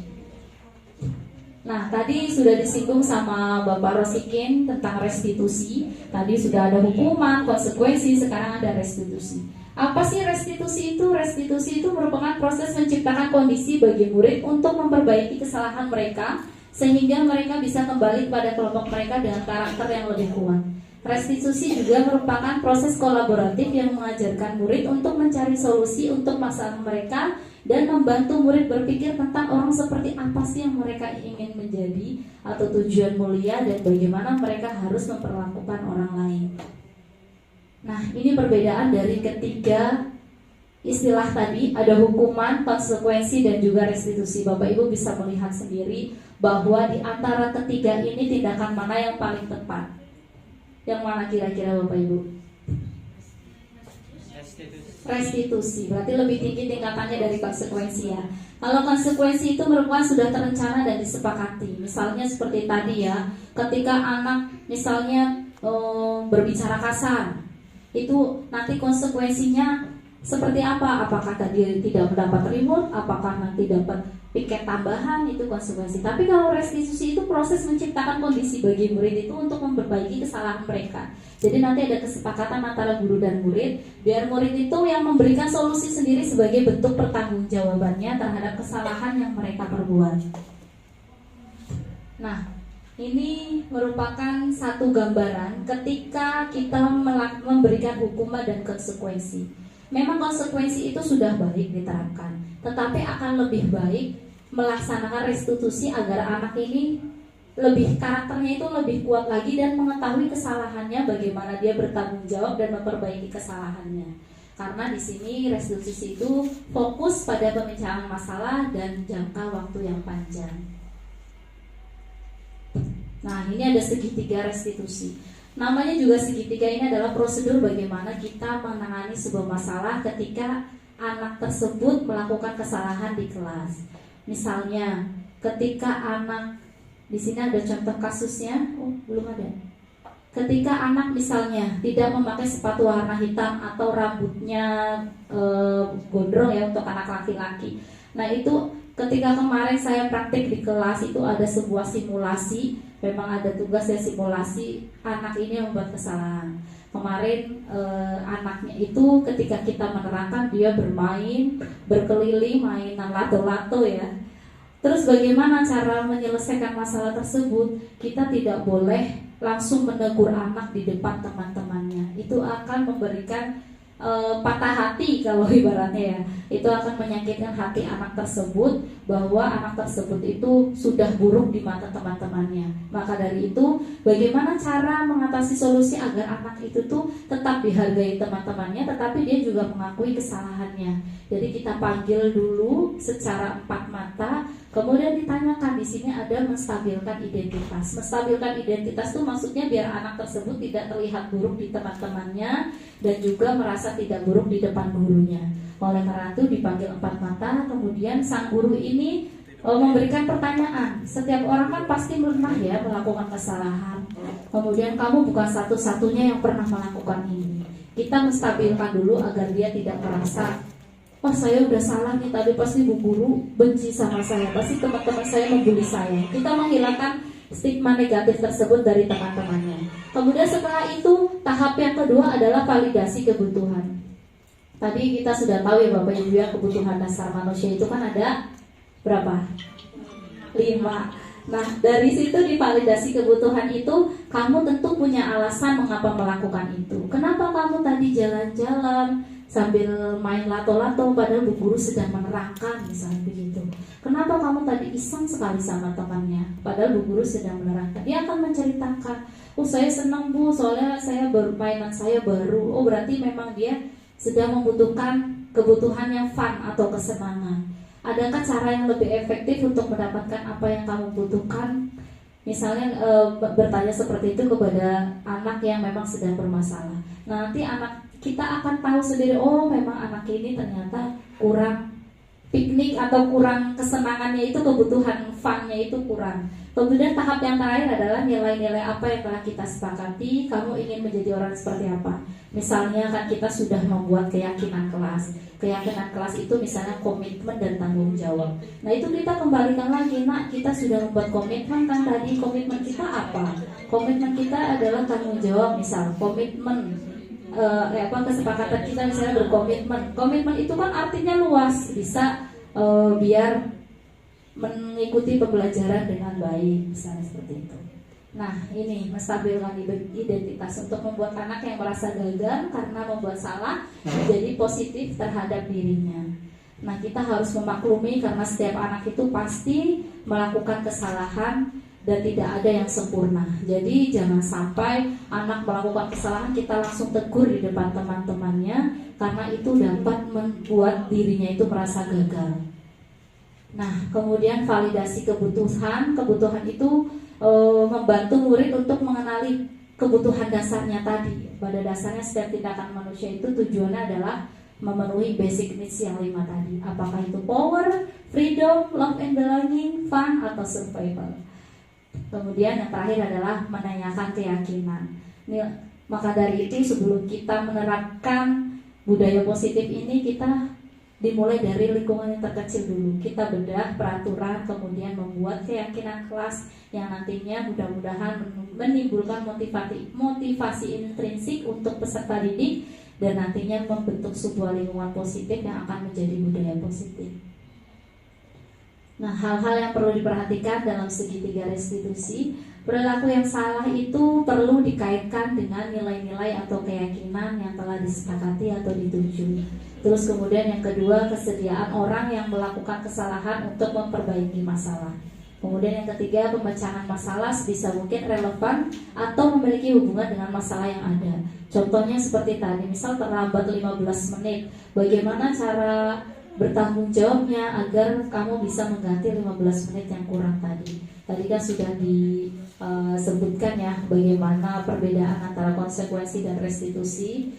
Nah, tadi sudah disinggung sama Bapak Rosikin tentang restitusi. Tadi sudah ada hukuman, konsekuensi, sekarang ada restitusi. Apa sih restitusi itu? Restitusi itu merupakan proses menciptakan kondisi bagi murid untuk memperbaiki kesalahan mereka sehingga mereka bisa kembali kepada kelompok mereka dengan karakter yang lebih kuat. Restitusi juga merupakan proses kolaboratif yang mengajarkan murid untuk mencari solusi untuk masalah mereka dan membantu murid berpikir tentang orang seperti apa sih yang mereka ingin menjadi atau tujuan mulia dan bagaimana mereka harus memperlakukan orang lain. Nah, ini perbedaan dari ketiga istilah tadi, ada hukuman, konsekuensi, dan juga restitusi. Bapak Ibu bisa melihat sendiri bahwa di antara ketiga ini tindakan mana yang paling tepat? Yang mana kira-kira Bapak Ibu? Restitusi, berarti lebih tinggi tingkatannya dari konsekuensi ya. Kalau konsekuensi itu merupakan sudah terencana dan disepakati. Misalnya seperti tadi ya, ketika anak misalnya berbicara kasar, itu nanti konsekuensinya seperti apa? Apakah tadi tidak mendapat remote? Apakah nanti dapat piket tambahan? Itu konsekuensi. Tapi kalau restitusi itu proses menciptakan kondisi bagi murid itu untuk memperbaiki kesalahan mereka. Jadi nanti ada kesepakatan antara guru dan murid, biar murid itu yang memberikan solusi sendiri sebagai bentuk pertanggungjawabannya terhadap kesalahan yang mereka perbuat. Nah, ini merupakan satu gambaran ketika kita memberikan hukuman dan konsekuensi. Memang konsekuensi itu sudah baik diterapkan, tetapi akan lebih baik melaksanakan restitusi agar anak ini lebih karakternya itu lebih kuat lagi dan mengetahui kesalahannya, bagaimana dia bertanggung jawab dan memperbaiki kesalahannya. Karena di sini restitusi itu fokus pada pemecahan masalah dan jangka waktu yang panjang. Nah, ini ada segitiga restitusi. Namanya juga segitiga, ini adalah prosedur bagaimana kita menangani sebuah masalah ketika anak tersebut melakukan kesalahan di kelas. Misalnya, ketika anak, di sini ada contoh kasusnya, belum ada. Ketika anak misalnya tidak memakai sepatu warna hitam atau rambutnya gondrong ya untuk anak laki-laki. Nah itu ketika kemarin saya praktik di kelas itu ada sebuah simulasi. Memang ada tugas ya simulasi, anak ini membuat kesalahan. Kemarin anaknya itu ketika kita menerangkan dia bermain, berkeliling, mainan lato-lato ya. Terus bagaimana cara menyelesaikan masalah tersebut? Kita tidak boleh langsung menegur anak di depan teman-temannya. Itu akan memberikan patah hati kalau ibaratnya ya. Itu akan menyakitkan hati anak tersebut bahwa anak tersebut itu sudah buruk di mata teman-temannya. Maka dari itu bagaimana cara mengatasi solusi agar anak itu tuh tetap dihargai teman-temannya tetapi dia juga mengakui kesalahannya. Jadi kita panggil dulu secara empat mata, kemudian ditanyakan. Di sini ada menstabilkan identitas. Menstabilkan identitas itu maksudnya biar anak tersebut tidak terlihat buruk di teman-temannya dan juga merasa tidak buruk di depan gurunya. Oleh karena itu dipanggil empat mata, kemudian sang guru ini memberikan pertanyaan. Setiap orang kan pasti pernah ya melakukan kesalahan. Kemudian kamu bukan satu-satunya yang pernah melakukan ini. Kita menstabilkan dulu agar dia tidak merasa, oh saya udah salah nih, tadi pasti bu guru benci sama saya, pasti teman-teman saya membuli saya. Kita menghilangkan stigma negatif tersebut dari teman-temannya. Kemudian setelah itu tahap yang kedua adalah validasi kebutuhan. Tadi kita sudah tahu ya Bapak Ibu ya, kebutuhan dasar manusia itu kan ada berapa? 5. Nah, dari situ di validasi kebutuhan itu, kamu tentu punya alasan mengapa melakukan itu. Kenapa kamu tadi jalan-jalan sambil main lato-lato padahal bu guru sedang menerangkan, misalnya begitu. Kenapa kamu tadi iseng sekali sama temannya padahal bu guru sedang menerangkan. Dia akan menceritakan, oh saya senang bu, soalnya saya mainan saya baru. Oh berarti memang dia sedang membutuhkan kebutuhan yang fun atau kesenangan. Adakah cara yang lebih efektif untuk mendapatkan apa yang kamu butuhkan? Misalnya bertanya seperti itu kepada anak yang memang sedang bermasalah. Nah, nanti anak kita akan tahu sendiri, oh memang anak ini ternyata kurang piknik atau kurang kesenangannya itu, kebutuhan fun-nya itu kurang. Kemudian tahap yang terakhir adalah nilai-nilai apa yang telah kita sepakati. Kamu ingin menjadi orang seperti apa? Misalnya kan kita sudah membuat keyakinan kelas. Keyakinan kelas itu misalnya komitmen dan tanggung jawab. Nah itu kita kembalikan lagi, nak kita sudah membuat komitmen kan tadi. Komitmen kita apa? Komitmen kita adalah tanggung jawab. Misal komitmen kesepakatan kita misalnya berkomitmen. Komitmen itu kan artinya luas, bisa biar mengikuti pembelajaran dengan baik, misalnya seperti itu. Nah ini menstabilkan identitas untuk membuat anak yang merasa gagal karena membuat salah menjadi positif terhadap dirinya. Nah kita harus memaklumi karena setiap anak itu pasti melakukan kesalahan dan tidak ada yang sempurna. Jadi jangan sampai anak melakukan kesalahan kita langsung tegur di depan teman-temannya, karena itu dapat membuat dirinya itu merasa gagal. Nah, kemudian validasi kebutuhan. Kebutuhan itu membantu murid untuk mengenali kebutuhan dasarnya tadi. Pada dasarnya setiap tindakan manusia itu tujuannya adalah memenuhi basic needs yang 5 tadi. Apakah itu power, freedom, love and belonging, fun, atau survival. Kemudian yang terakhir adalah menanyakan keyakinan. Maka dari itu sebelum kita menerapkan budaya positif ini, kita dimulai dari lingkungan yang terkecil dulu. Kita bedah peraturan, kemudian membuat keyakinan kelas yang nantinya mudah-mudahan menimbulkan motivasi intrinsik untuk peserta didik, dan nantinya membentuk sebuah lingkungan positif yang akan menjadi budaya positif. Nah, hal-hal yang perlu diperhatikan dalam segitiga restitusi. Perilaku yang salah itu perlu dikaitkan dengan nilai-nilai atau keyakinan yang telah disepakati atau dituju. Terus kemudian yang kedua, kesediaan orang yang melakukan kesalahan untuk memperbaiki masalah. Kemudian yang ketiga, pemecahan masalah sebisa mungkin relevan atau memiliki hubungan dengan masalah yang ada. Contohnya seperti tadi, misal terlambat 15 menit. Bagaimana cara bertanggung jawabnya agar kamu bisa mengganti 15 menit yang kurang tadi. Tadi kan sudah disebutkan ya bagaimana perbedaan antara konsekuensi dan restitusi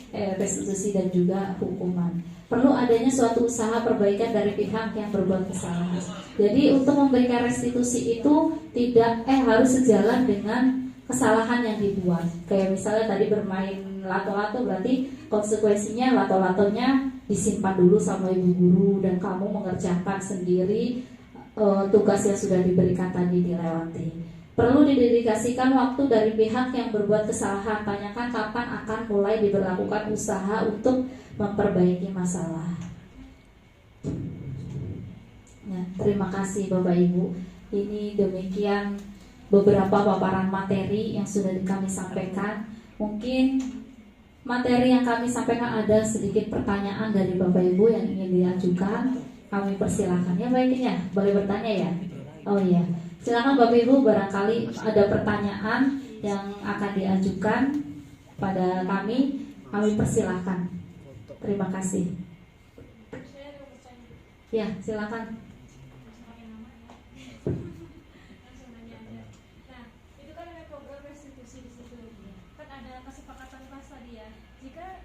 dan juga hukuman. Perlu adanya suatu usaha perbaikan dari pihak yang berbuat kesalahan. Jadi untuk memberikan restitusi itu tidak harus sejalan dengan kesalahan yang dibuat. Kayak misalnya tadi bermain lato-lato, berarti konsekuensinya lato-latonya disimpan dulu sama ibu guru dan kamu mengerjakan sendiri tugas yang sudah diberikan tadi dilewati. Perlu didedikasikan waktu dari pihak yang berbuat kesalahan. Tanyakan kapan akan mulai diberlakukan usaha untuk memperbaiki masalah. Nah, terima kasih Bapak Ibu. Ini demikian beberapa paparan materi yang sudah kami sampaikan. Mungkin materi yang kami sampaikan ada sedikit pertanyaan dari Bapak Ibu yang ingin diajukan. Kami persilahkan ya, baiknya boleh bertanya ya. Oh iya, silakan Bapak Ibu, barangkali ada pertanyaan yang akan diajukan pada kami persilahkan. Terima kasih. Ya, silakan.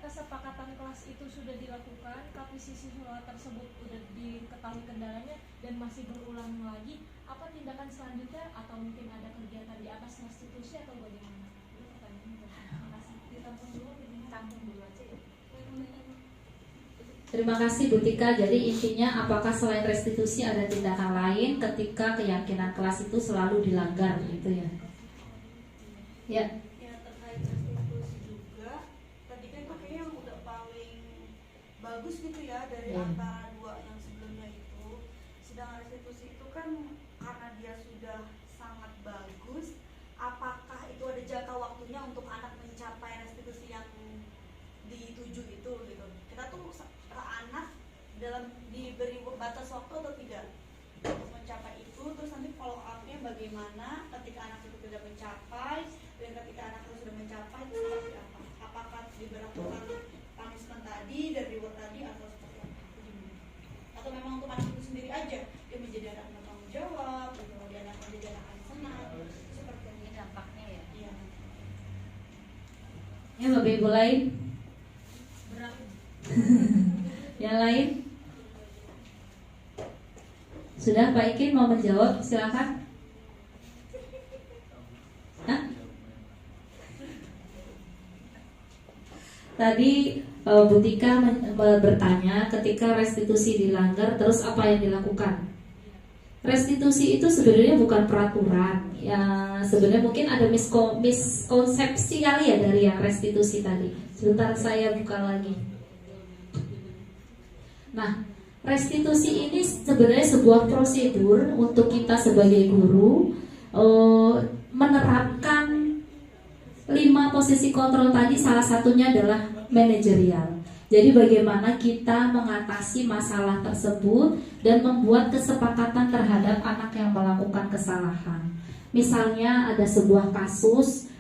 Kesepakatan kelas itu sudah dilakukan, tapi siswa tersebut sudah diketahui kendalanya dan masih berulang lagi, apa tindakan selanjutnya atau mungkin ada kegiatan di atas restitusi atau bagaimana? Itu pertanyaannya. Terima kasih. Ditampung dulu. ditampung dulu aja ya. Terima kasih Bu Tika. Jadi intinya apakah selain restitusi ada tindakan lain ketika keyakinan kelas itu selalu dilanggar gitu ya? Ya. Ya terkait restitusi juga. Tadi kan kayaknya yang udah paling bagus gitu ya dari antara dua yang sebelumnya itu. Sedangkan restitusi itu kan karena dia sudah sangat bagus, apakah itu ada jangka waktunya untuk anak mencapai restitusi yang dituju itu gitu? Kita tuh anak dalam diberi batas waktu atau tidak untuk mencapai itu, terus nanti follow up-nya bagaimana ketika anak itu tidak mencapai, dan ketika anak itu sudah mencapai itu seperti apa? Apakah diberlakukan punishment tadi dan reward tadi atau seperti apa? Atau memang untuk anak itu sendiri aja dia menjadi anak bertanggung jawab, gitu, dia anak menjadi anak yang senang, seperti ini dampaknya ya? Iya. Ya Bapak Ibu lain? Yang lain? Sudah Pak Ikin mau menjawab? Silakan. Hah? Tadi Bu Tika bertanya ketika restitusi dilanggar terus apa yang dilakukan? Restitusi itu sebenarnya bukan peraturan. Ya sebenarnya mungkin ada miskonsepsi kali ya dari yang restitusi tadi. Sebentar saya buka lagi. Nah, restitusi ini sebenarnya sebuah prosedur untuk kita sebagai guru menerapkan 5 posisi kontrol tadi, salah satunya adalah manajerial. Jadi bagaimana kita mengatasi masalah tersebut dan membuat kesepakatan terhadap anak yang melakukan kesalahan. Misalnya ada sebuah kasus,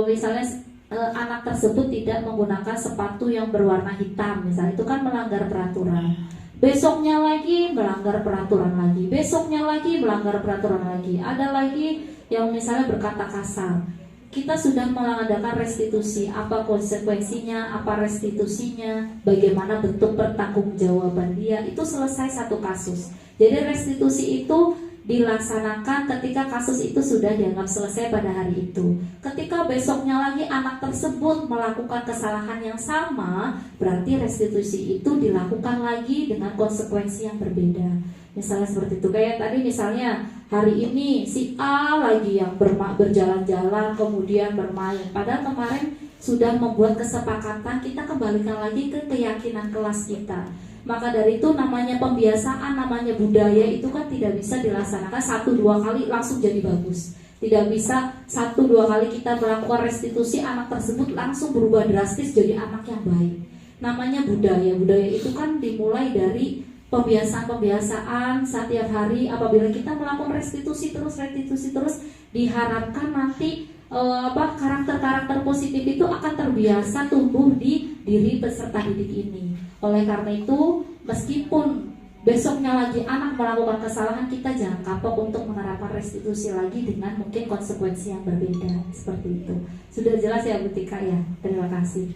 misalnya anak tersebut tidak menggunakan sepatu yang berwarna hitam, misalnya itu kan melanggar peraturan. Besoknya lagi melanggar peraturan lagi, besoknya lagi melanggar peraturan lagi. Ada lagi yang misalnya berkata kasar. Kita sudah mengadakan restitusi, apa konsekuensinya, apa restitusinya, bagaimana bentuk pertanggungjawaban dia, itu selesai satu kasus. Jadi restitusi itu dilaksanakan ketika kasus itu sudah dianggap selesai pada hari itu. Ketika besoknya lagi anak tersebut melakukan kesalahan yang sama, berarti restitusi itu dilakukan lagi dengan konsekuensi yang berbeda. Misalnya seperti itu, kayak tadi misalnya hari ini si A lagi yang berjalan-jalan kemudian bermain, padahal kemarin sudah membuat kesepakatan kita kembalikan lagi ke keyakinan kelas kita. Maka dari itu namanya pembiasaan, namanya budaya itu kan tidak bisa dilaksanakan 1-2 kali langsung jadi bagus. Tidak bisa 1-2 kali kita melakukan restitusi anak tersebut langsung berubah drastis jadi anak yang baik. Namanya budaya. Budaya itu kan dimulai dari pembiasaan setiap hari. Apabila kita melakukan restitusi terus diharapkan nanti karakter-karakter positif itu akan terbiasa tumbuh di diri peserta didik ini. Oleh karena itu, meskipun besoknya lagi anak melakukan kesalahan, kita jangan kapok untuk menerapkan restitusi lagi dengan mungkin konsekuensi yang berbeda. Seperti itu. Sudah jelas ya Bu Tika ya? Terima kasih.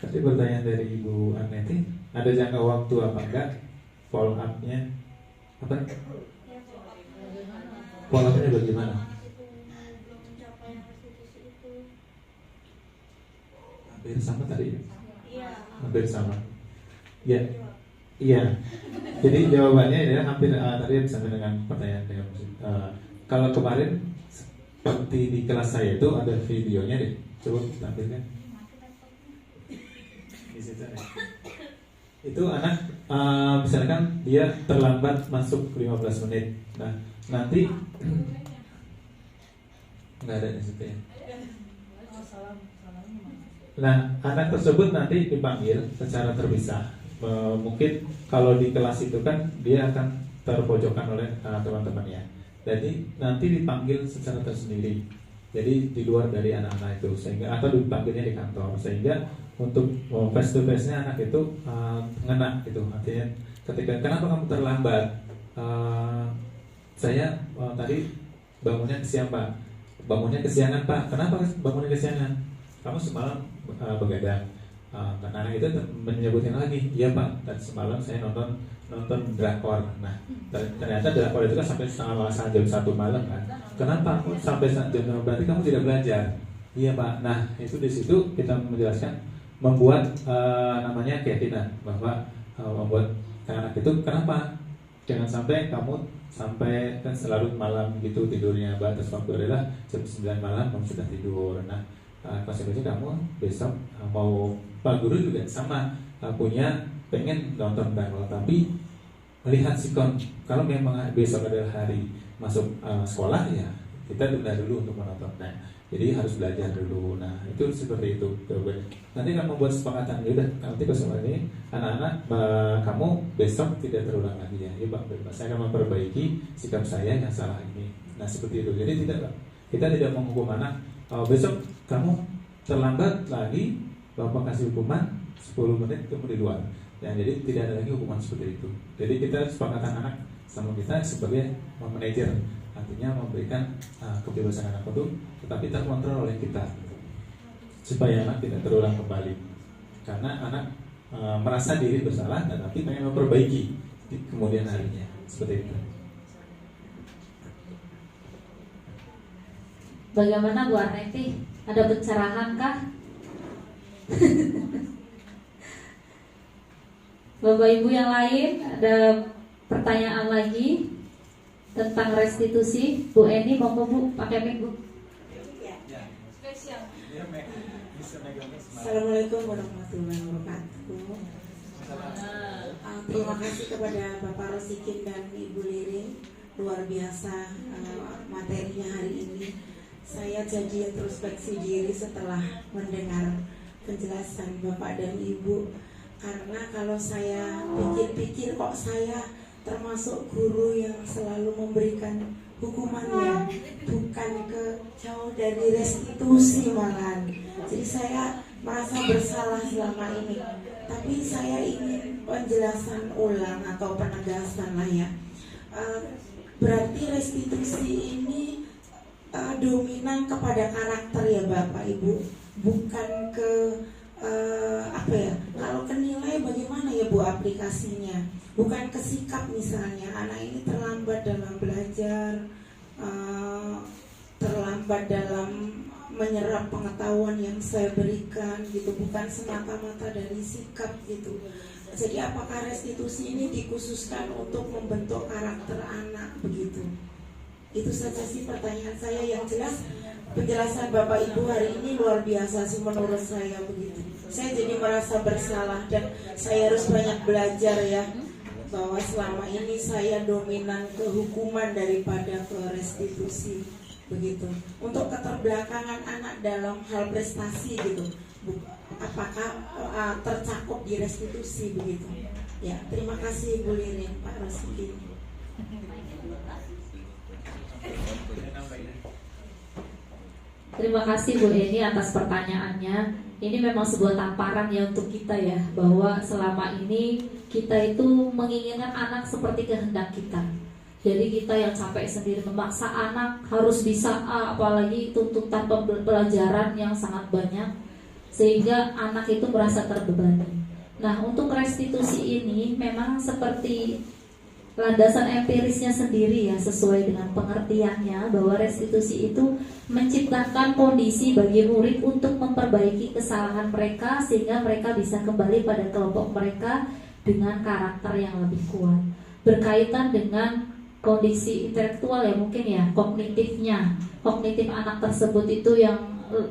Tadi pertanyaan dari Ibu Arneti, ada jangka waktu apa enggak? Follow up-nya apa? Follow up-nya bagaimana? Hampir sama tadi. Hampir sama. Ya. Iya. Jadi jawabannya adalah hampir tadi sama dengan pertanyaan dengan kalau kemarin seperti di kelas saya itu ada videonya deh. Coba tampilkan. Itu anak misalkan dia terlambat masuk 15 menit. Nah, nanti nggak ada di situ ya. Nah, anak tersebut nanti dipanggil secara terpisah. Mungkin kalau di kelas itu kan dia akan terpojokkan oleh teman-temannya. Jadi nanti dipanggil secara tersendiri. Jadi di luar dari anak-anak itu, sehingga atau dipanggilnya di kantor, sehingga untuk face to face-nya anak itu ngena gitu. Artinya ketika kenapa kamu terlambat? Saya tadi bangunnya kesiangan Pak. Bangunnya kesiangan Pak. Kenapa bangunnya kesiangan? Kamu semalam begadang. karena anak itu menyebutkan lagi, iya Pak, tadi semalam saya nonton drakor. Nah, ternyata drakor itu kan sampai jam 1 malam kan. Kenapa? Sampai jam 1 berarti kamu tidak belajar. Iya Pak. Nah, itu di situ kita menjelaskan, membuat namanya keyakinan bahwa membuat anak itu kenapa? Jangan sampai kamu sampai kan selalu malam gitu tidurnya, batas waktu adalah jam 9 malam kamu sudah tidur. Nah, konsekuensinya kamu besok mau, Pak Guru juga sama, punya pengen nonton drakor, tapi melihat sikon, kalau memang besok adalah hari masuk sekolah ya kita tunda dulu untuk menonton. Nah, jadi harus belajar dulu. Nah, itu seperti itu. Nanti kamu membuat sepakatan, ya udah nanti kesempatan ini anak-anak kamu besok tidak terulang lagi ya. Ya Pak, saya akan memperbaiki sikap saya yang salah ini. Nah, seperti itu. Jadi kita tidak menghukum anak. Besok kamu terlambat lagi, Bapak kasih hukuman 10 menit kamu di luar. Ya, jadi tidak ada lagi hukuman seperti itu. Jadi kita sepakatan anak sama kita sebagai manajer, artinya memberikan kebebasan anak untuk tetapi terkontrol oleh kita supaya anak tidak terulang kembali. Karena anak merasa diri bersalah tetapi pengen memperbaiki di kemudian harinya, seperti itu. Bagaimana Bu Arneti? Ada pencerahan kah? Bapak Ibu yang lain, ada pertanyaan lagi tentang restitusi? Bu Eni, monggo Bu, pakai mic Bu. Spesial. Assalamualaikum warahmatullahi wabarakatuh. Terima kasih kepada Bapak Rosikin dan Ibu Liring, luar biasa materinya hari ini. Saya jadi introspeksi diri setelah mendengar penjelasan Bapak dan Ibu. Karena kalau saya pikir-pikir, kok saya termasuk guru yang selalu memberikan hukumannya, bukan ke jauh dari restitusi malahan. Jadi saya merasa bersalah selama ini. Tapi saya ingin penjelasan ulang atau penegasan lah ya. Berarti restitusi ini dominan kepada karakter ya Bapak Ibu, bukan ke apa ya? Kalau ke nilai bagaimana ya Bu aplikasinya? Bukan ke sikap misalnya, anak ini terlambat dalam belajar, terlambat dalam menyerap pengetahuan yang saya berikan gitu, bukan semata-mata dari sikap gitu. Jadi apakah restitusi ini dikhususkan untuk membentuk karakter anak begitu? Itu saja sih pertanyaan saya. Yang jelas penjelasan Bapak Ibu hari ini luar biasa sih menurut saya begitu. Saya jadi merasa bersalah dan saya harus banyak belajar ya, bahwa selama ini saya dominan ke hukuman daripada ke restitusi begitu. Untuk keterbelakangan anak dalam hal prestasi gitu, apakah tercakup di restitusi begitu? Ya, terima kasih Bu Lirin, Pak Rosikin. Terima kasih Bu Eni atas pertanyaannya. Ini memang sebuah tamparan ya untuk kita ya, bahwa selama ini kita itu menginginkan anak seperti kehendak kita. Jadi kita yang capek sendiri memaksa anak harus bisa A, apalagi tuntutan pembelajaran yang sangat banyak, sehingga anak itu merasa terbebani. Nah, untuk restitusi ini memang seperti landasan empirisnya sendiri ya, sesuai dengan pengertiannya bahwa restitusi itu menciptakan kondisi bagi murid untuk memperbaiki kesalahan mereka sehingga mereka bisa kembali pada kelompok mereka dengan karakter yang lebih kuat. Berkaitan dengan kondisi intelektual ya, mungkin ya kognitif anak tersebut itu yang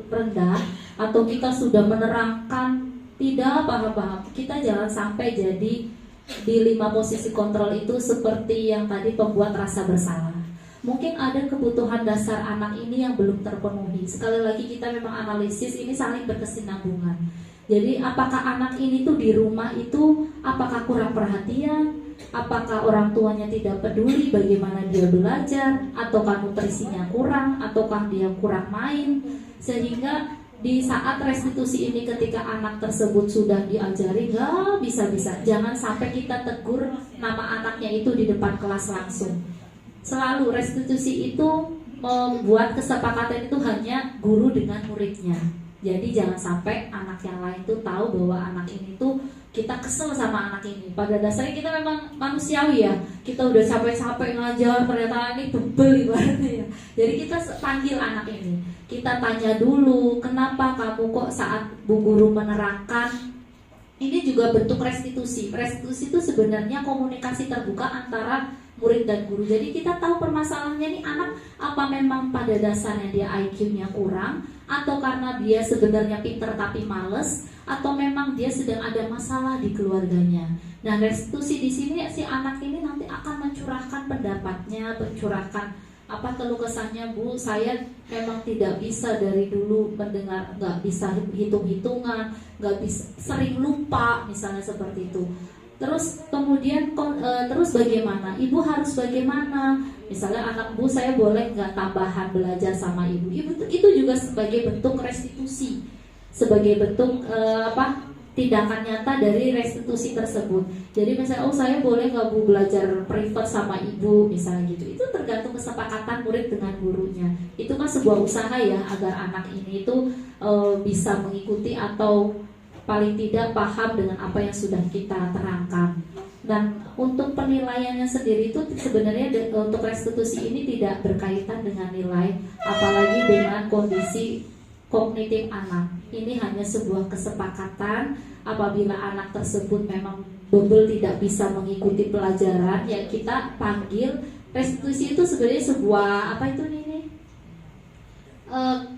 rendah, atau kita sudah menerangkan tidak paham-paham, kita jangan sampai jadi di 5 posisi kontrol itu seperti yang tadi pembuat rasa bersalah. Mungkin ada kebutuhan dasar anak ini yang belum terpenuhi. Sekali lagi kita memang analisis ini saling berkesinambungan. Jadi apakah anak ini tuh di rumah itu apakah kurang perhatian, apakah orang tuanya tidak peduli bagaimana dia belajar, ataukah nutrisinya kurang, ataukah dia kurang main, sehingga di saat restitusi ini ketika anak tersebut sudah diajari nggak bisa-bisa, jangan sampai kita tegur nama anaknya itu di depan kelas langsung. Selalu restitusi itu membuat kesepakatan itu hanya guru dengan muridnya. Jadi jangan sampai anak yang lain tuh tahu bahwa anak ini tuh kita kesel sama anak ini. Pada dasarnya kita memang manusiawi ya. Kita udah capek-capek ngajar, ternyata ini bebel ibaratnya ya. Jadi kita panggil anak ini. Kita tanya dulu, kenapa kamu kok saat Bu Guru menerangkan. Ini juga bentuk restitusi. Restitusi itu sebenarnya komunikasi terbuka antara murid dan guru. Jadi kita tahu permasalahannya nih anak apa memang pada dasarnya dia IQ-nya kurang, atau karena dia sebenarnya pinter tapi males, atau memang dia sedang ada masalah di keluarganya. Nah, restitusi di sini si anak ini nanti akan mencurahkan pendapatnya, mencurahkan apa keluh kesahnya, Bu, saya memang tidak bisa dari dulu mendengar, nggak bisa hitung-hitungan, nggak bisa, sering lupa misalnya seperti itu. Terus kemudian terus bagaimana? Ibu harus bagaimana? Misalnya anak Bu, saya boleh nggak tambahan belajar sama ibu? Itu juga sebagai bentuk restitusi, sebagai bentuk tindakan nyata dari restitusi tersebut. Jadi misalnya, oh saya boleh nggak Bu belajar privat sama ibu, misalnya gitu. Itu tergantung kesepakatan murid dengan gurunya. Itu kan sebuah usaha ya agar anak ini itu bisa mengikuti atau paling tidak paham dengan apa yang sudah kita terangkan. Dan untuk penilaiannya sendiri itu sebenarnya untuk restitusi ini tidak berkaitan dengan nilai, apalagi dengan kondisi kognitif anak. Ini hanya sebuah kesepakatan. Apabila anak tersebut memang bebel tidak bisa mengikuti pelajaran, ya kita panggil. Restitusi itu sebenarnya sebuah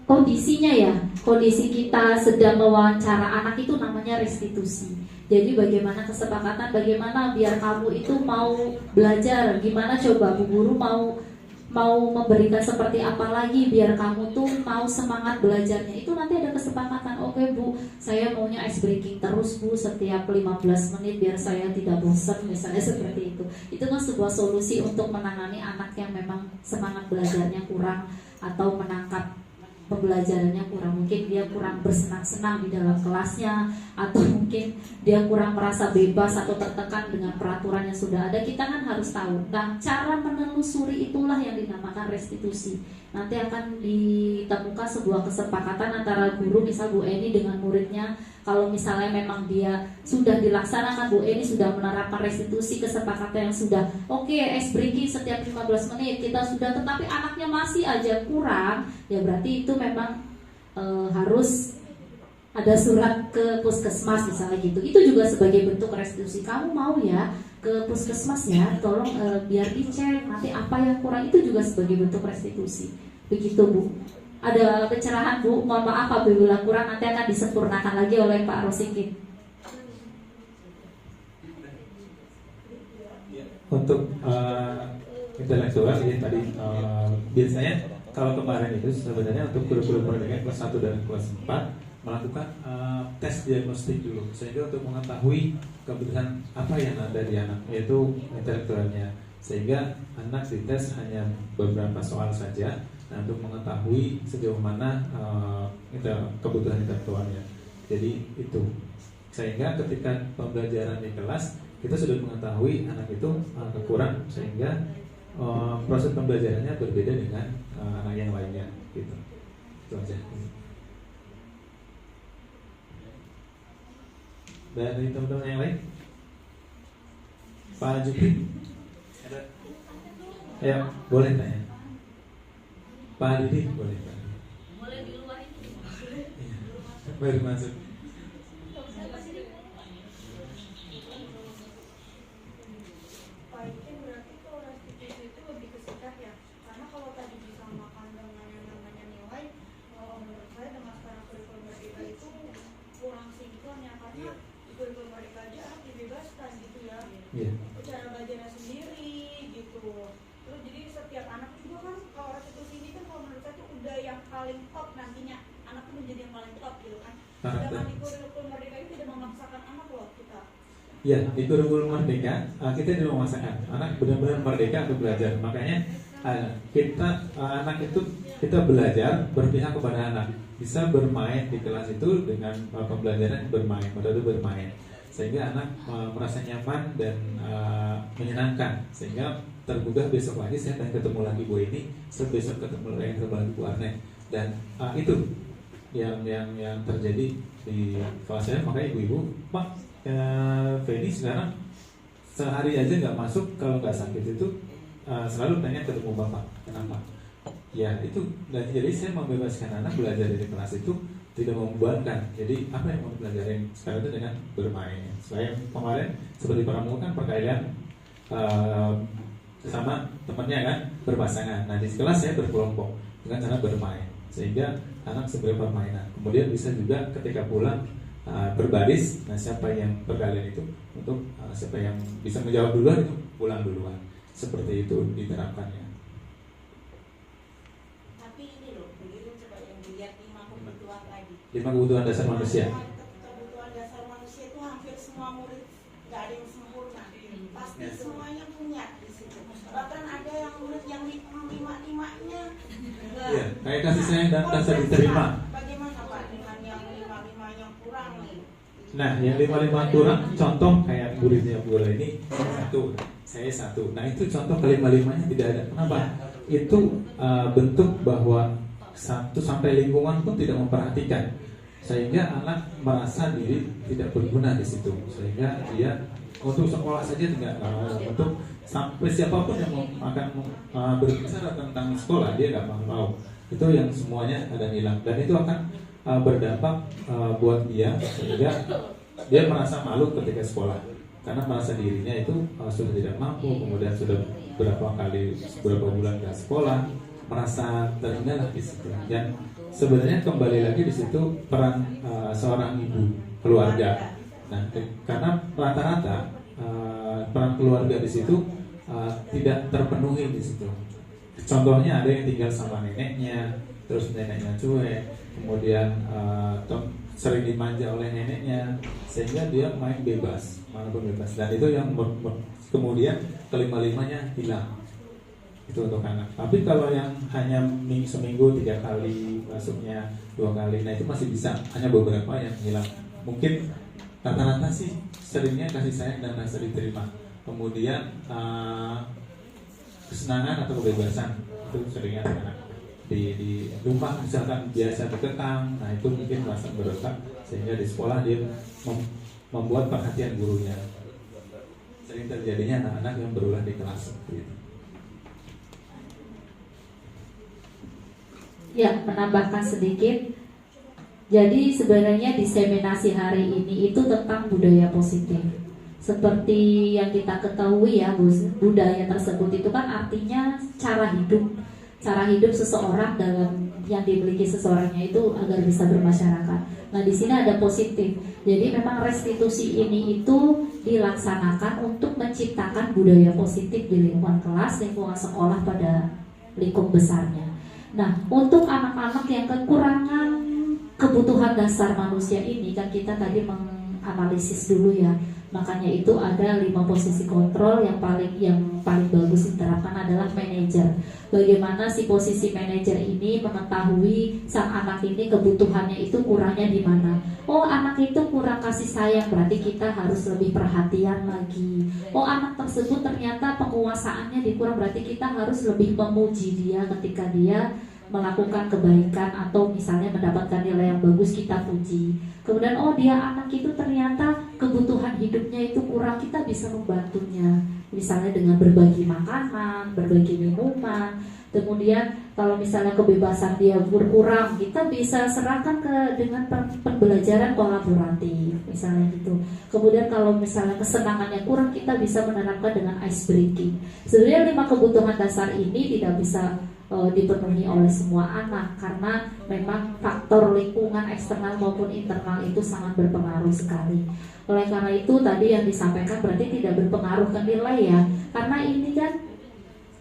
kondisinya ya, kondisi kita sedang mewawancara anak itu namanya restitusi. Jadi bagaimana kesepakatan, bagaimana biar kamu itu mau belajar, gimana coba Bu Guru mau memberikan seperti apa lagi biar kamu tuh mau semangat belajarnya. Itu nanti ada kesepakatan, oke Bu, saya maunya ice breaking terus Bu setiap 15 menit biar saya tidak bosan, misalnya seperti itu. Itu kan sebuah solusi untuk menangani anak yang memang semangat belajarnya kurang atau menangkap pembelajarannya kurang, mungkin dia kurang bersenang-senang di dalam kelasnya, atau mungkin dia kurang merasa bebas atau tertekan dengan peraturan yang sudah ada. Kita kan harus tahu. Nah, cara menelusuri itulah yang dinamakan restitusi. Nanti akan ditemukan sebuah kesepakatan antara guru, misal Bu Eni dengan muridnya. Kalau misalnya memang dia sudah dilaksanakan, Bu Eni sudah menerapkan restitusi, kesepakatan yang sudah oke, ice breaking setiap 15 menit kita sudah, tetapi anaknya masih aja kurang, ya berarti itu memang harus ada surat ke puskesmas misalnya gitu. Itu juga sebagai bentuk restitusi. Kamu mau ya ke puskesmas ya, tolong biar dicek nanti apa yang kurang. Itu juga sebagai bentuk restitusi. Begitu Bu. Ada pencerahan Bu, mohon maaf apabila kurang, nanti akan disempurnakan lagi oleh Pak Rosikin. Untuk intelektual ini tadi biasanya kalau kemarin itu sebenarnya untuk kurikulum pendidikan kelas 1 dan kelas 4 melakukan tes diagnostik dulu, sehingga untuk mengetahui kebutuhan apa yang ada di anak, yaitu intelektualnya, sehingga anak dites hanya beberapa soal saja. Nah, untuk mengetahui sejauh mana kebutuhan intelektualnya. Jadi itu, sehingga ketika pembelajaran di kelas kita sudah mengetahui anak itu kurang, sehingga proses pembelajarannya berbeda dengan anak yang lainnya. Gitu. Itu aja. Dari teman-teman yang lain, Pak Jupri, ada? Ya, boleh tanya. Pak Didi, boleh Pak. Boleh di luar ini. Iya. Baru masuk. Baiknya berarti kalau restitusi itu lebih ke sikap ya. Karena kalau tadi disamakan dengan yang namanya nilai, menurut saya dengan sekarang kurikulum merdeka itu kurang sinkron ya, karena di kurikulum merdeka aja anak dibebaskan gitu ya. Iya. Cara belajarnya sendiri gitu. Terus jadi setiap anak juga kan kalau restitusi ini kan kalau menurut saya itu udah yang paling top nantinya, anak itu menjadi yang paling top gitu kan. Sedangkan di kurikulum merdeka ini tidak memaksakan anak loh kita. Ya, di kurikulum merdeka kita tidak memaksakan anak benar-benar merdeka untuk belajar. Makanya anak itu kita belajar berpihak kepada anak, bisa bermain di kelas itu dengan pembelajaran bermain, metode bermain, sehingga anak merasa nyaman dan menyenangkan, sehingga tergugah besok lagi saya akan ketemu lagi Bu ini, besok ketemu lagi Bu Arne, dan itu yang terjadi di kelas saya. Makanya ibu-ibu, Pak, Feni sekarang sehari aja nggak masuk kalau nggak sakit itu selalu pengen ketemu bapak. Kenapa? Ya itu, dan jadi saya membebaskan anak belajar di kelas itu tidak membebankan. Jadi apa yang mau dipelajarin sekarang itu dengan bermain. Saya kemarin seperti pramuka kan perkalian sama temannya kan berpasangan. Nah di kelas saya berkelompok dengan cara bermain, sehingga anak sebagai permainan. Kemudian bisa juga ketika pulang berbaris. Nah siapa yang berkalian itu untuk siapa yang bisa menjawab duluan itu pulang duluan. Seperti itu diterapkannya. Tapi ini loh, begitu coba yang dilihat 5 kebutuhan tadi. 5 kebutuhan dasar manusia. Kebutuhan dasar manusia itu hampir semua murid nggak ada yang sempurna. Pasti Ya. semuanya punya di situ. Bahkan ada yang murid yang 5-5-nya. Iya, kayak kasih sayang dan rasa diterima. Bagaimana Pak dengan yang 5-5-nya kurang nih? Nah, yang 5-5 kurang, contoh kayak muridnya Bu Lola ini 1, saya 1. Nah itu contoh ke-5-5-nya tidak ada. Kenapa? Itu bentuk bahwa 1 sampai lingkungan pun tidak memperhatikan, sehingga anak merasa diri tidak berguna di situ, sehingga dia untuk sekolah saja tidak untuk sampai siapapun yang akan berbicara tentang sekolah dia nggak mau. Itu yang semuanya akan hilang, dan itu akan berdampak buat dia, sehingga dia merasa malu ketika sekolah karena merasa dirinya itu sudah tidak mampu. Kemudian sudah beberapa bulan nggak sekolah, merasa terhina di situ. Dan sebenarnya kembali lagi di situ peran seorang ibu keluarga. Nah, karena rata-rata peran keluarga di situ tidak terpenuhi di situ. Contohnya ada yang tinggal sama neneknya, terus neneknya cuek, kemudian sering dimanja oleh neneknya, sehingga dia main bebas, walaupun bebas. Dan itu yang kemudian ke-5-5-nya hilang. Itu untuk anak. Tapi kalau yang hanya seminggu 3 kali masuknya, 2 kali, nah itu masih bisa. Hanya beberapa yang hilang. Mungkin rata-rata sih seringnya kasih sayang dan rasa diterima. Kemudian kesenangan atau kebebasan itu seringnya anak. Di rumah misalkan biasa dikekang, nah itu mungkin merasa berotak, sehingga di sekolah dia membuat perhatian gurunya. Sering terjadinya anak-anak yang berulah di kelas seperti itu. Ya, menambahkan sedikit. Jadi sebenarnya diseminasi hari ini itu tentang budaya positif. Seperti yang kita ketahui ya, budaya tersebut itu kan artinya cara hidup seseorang dalam yang dimiliki seseorangnya itu agar bisa bermasyarakat. Nah di sini ada positif. Jadi memang restitusi ini itu dilaksanakan untuk menciptakan budaya positif di lingkungan kelas, lingkungan sekolah pada lingkup besarnya. Nah untuk anak-anak yang kekurangan kebutuhan dasar manusia ini kan kita tadi menganalisis dulu ya. Makanya itu ada 5 posisi kontrol yang paling bagus diterapkan adalah manajer. Bagaimana si posisi manajer ini mengetahui sang anak ini kebutuhannya itu kurangnya di mana. Oh anak itu kurang kasih sayang, berarti kita harus lebih perhatian lagi. Oh anak tersebut ternyata penguasaannya dikurang, berarti kita harus lebih memuji dia ketika dia melakukan kebaikan atau misalnya mendapatkan nilai yang bagus, kita puji. Kemudian oh dia anak itu ternyata kebutuhan hidupnya itu kurang, kita bisa membantunya misalnya dengan berbagi makanan, berbagi minuman. Kemudian kalau misalnya kebebasan dia berkurang, kita bisa serahkan dengan pembelajaran kolaboratif misalnya gitu. Kemudian kalau misalnya kesenangannya kurang, kita bisa menerapkan dengan ice breaking. Sebenarnya 5 kebutuhan dasar ini tidak bisa dipenuhi oleh semua anak karena memang faktor lingkungan eksternal maupun internal itu sangat berpengaruh sekali. Oleh karena itu tadi yang disampaikan berarti tidak berpengaruh ke nilai ya, karena ini kan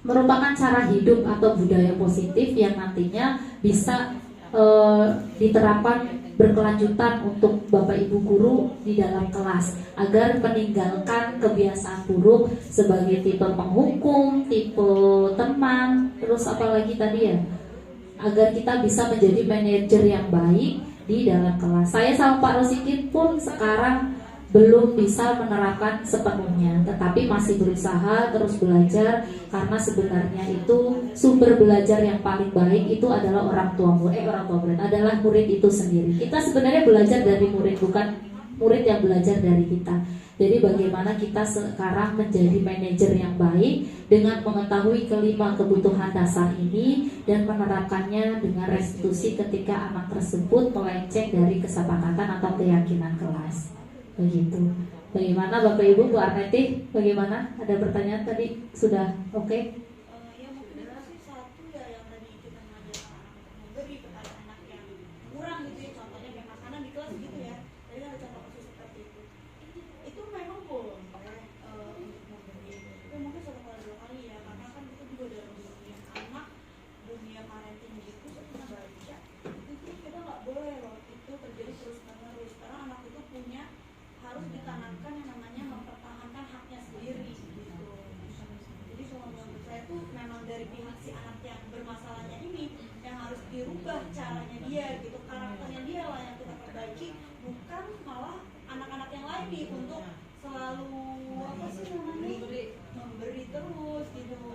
merupakan cara hidup atau budaya positif yang nantinya bisa diterapkan berkelanjutan untuk Bapak Ibu guru di dalam kelas agar meninggalkan kebiasaan buruk sebagai tipe penghukum, tipe teman, terus apalagi tadi ya, agar kita bisa menjadi manajer yang baik di dalam kelas. Saya sama Pak Rosikin pun sekarang belum bisa menerapkan sepenuhnya, tetapi masih berusaha terus belajar, karena sebenarnya itu sumber belajar yang paling baik itu adalah orang tua murid adalah murid itu sendiri. Kita sebenarnya belajar dari murid, bukan murid yang belajar dari kita. Jadi bagaimana kita sekarang menjadi manajer yang baik dengan mengetahui kelima kebutuhan dasar ini dan menerapkannya dengan restitusi ketika anak tersebut melenceng dari kesepakatan atau keyakinan kelas. Begitu. Bagaimana Bapak Ibu, Bu Arneti? Bagaimana? Ada pertanyaan tadi? Sudah oke? Ya mungkin itu sih satu ya yang tadi kita mengajarkan anak memberi kepada anak yang kurang gitu ya, contohnya kayak makanan di kelas gitu ya. Tadi ada contoh kasus seperti itu. Itu memang boleh untuk memberi. Tapi mungkin satu kali dua kali ya, karena kan itu juga dalam dunia anak, dunia parenting gitu saya pernah baca. Itu kita nggak boleh loh itu terjadi terus menerus, karena anak itu punya harus ditanamkan yang namanya mempertahankan haknya sendiri gitu. Jadi kalau menurut saya tuh memang dari pihak si anak yang bermasalahnya ini yang harus dirubah caranya dia gitu, karakternya dia lah yang kita perbaiki, bukan malah anak-anak yang lain nih untuk selalu apa sih namanya memberi terus gitu.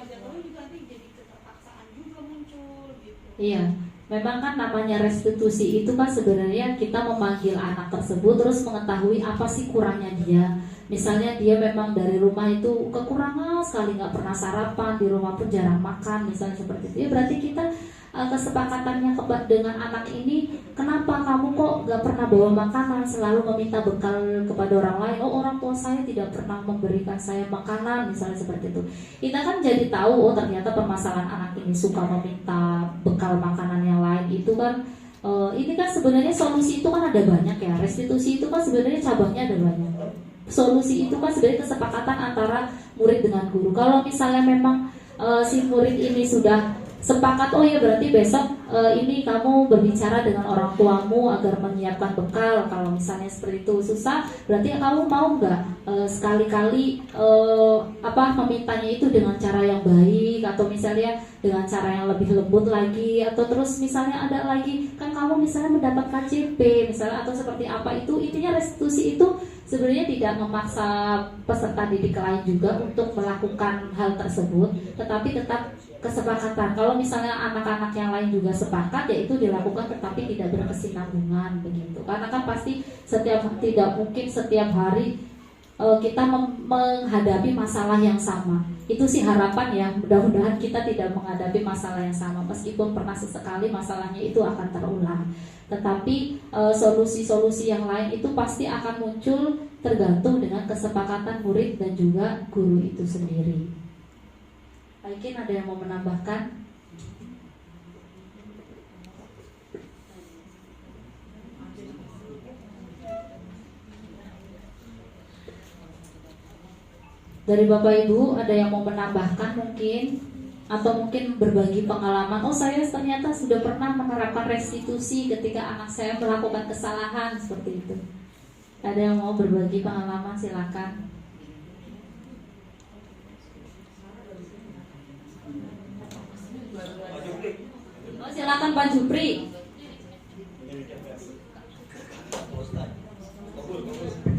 Jatuhnya juga nanti jadi keterpaksaan juga muncul gitu. Iya. Memang kan namanya restitusi itu kan sebenarnya kita memanggil anak tersebut terus mengetahui apa sih kurangnya dia. Misalnya dia memang dari rumah itu kekurangan sekali, nggak pernah sarapan, di rumah pun jarang makan, misalnya seperti itu. Ya berarti kita kesepakatannya dengan anak ini, kenapa kamu kok nggak pernah bawa makanan, selalu meminta bekal kepada orang lain. Oh, orang tua saya tidak pernah memberikan saya makanan, misalnya seperti itu. Kita kan jadi tahu, oh ternyata permasalahan anak ini suka meminta bekal makanan yang lain itu kan. Ini kan sebenarnya solusi itu kan ada banyak ya. Restitusi itu kan sebenarnya cabangnya ada banyak. Solusi itu kan sebenarnya kesepakatan antara murid dengan guru. Kalau misalnya memang si murid ini sudah sepakat, oh ya berarti besok ini kamu berbicara dengan orang tuamu agar menyiapkan bekal. Kalau misalnya seperti itu susah, berarti kamu mau nggak sekali-kali memintanya itu dengan cara yang baik, atau misalnya dengan cara yang lebih lembut lagi, atau terus misalnya ada lagi kan kamu misalnya mendapatkan CP misalnya, atau seperti apa itu. Intinya restitusi itu sebenarnya tidak memaksa peserta didik lain juga untuk melakukan hal tersebut, tetapi tetap kesepakatan. Kalau misalnya anak-anak yang lain juga sepakat, ya itu dilakukan, tetapi tidak berkesinambungan begitu. Karena kan pasti tidak mungkin setiap hari kita menghadapi masalah yang sama. Itu sih harapan ya, mudah-mudahan kita tidak menghadapi masalah yang sama, meskipun pernah sesekali masalahnya itu akan terulang. Tetapi solusi-solusi yang lain itu pasti akan muncul tergantung dengan kesepakatan murid dan juga guru itu sendiri. Mungkin ada yang mau menambahkan? Dari Bapak Ibu ada yang mau menambahkan mungkin? Atau mungkin berbagi pengalaman, oh saya ternyata sudah pernah menerapkan restitusi ketika anak saya melakukan kesalahan, seperti itu. Ada yang mau berbagi pengalaman, silakan. Oh, silakan Pak Jupri.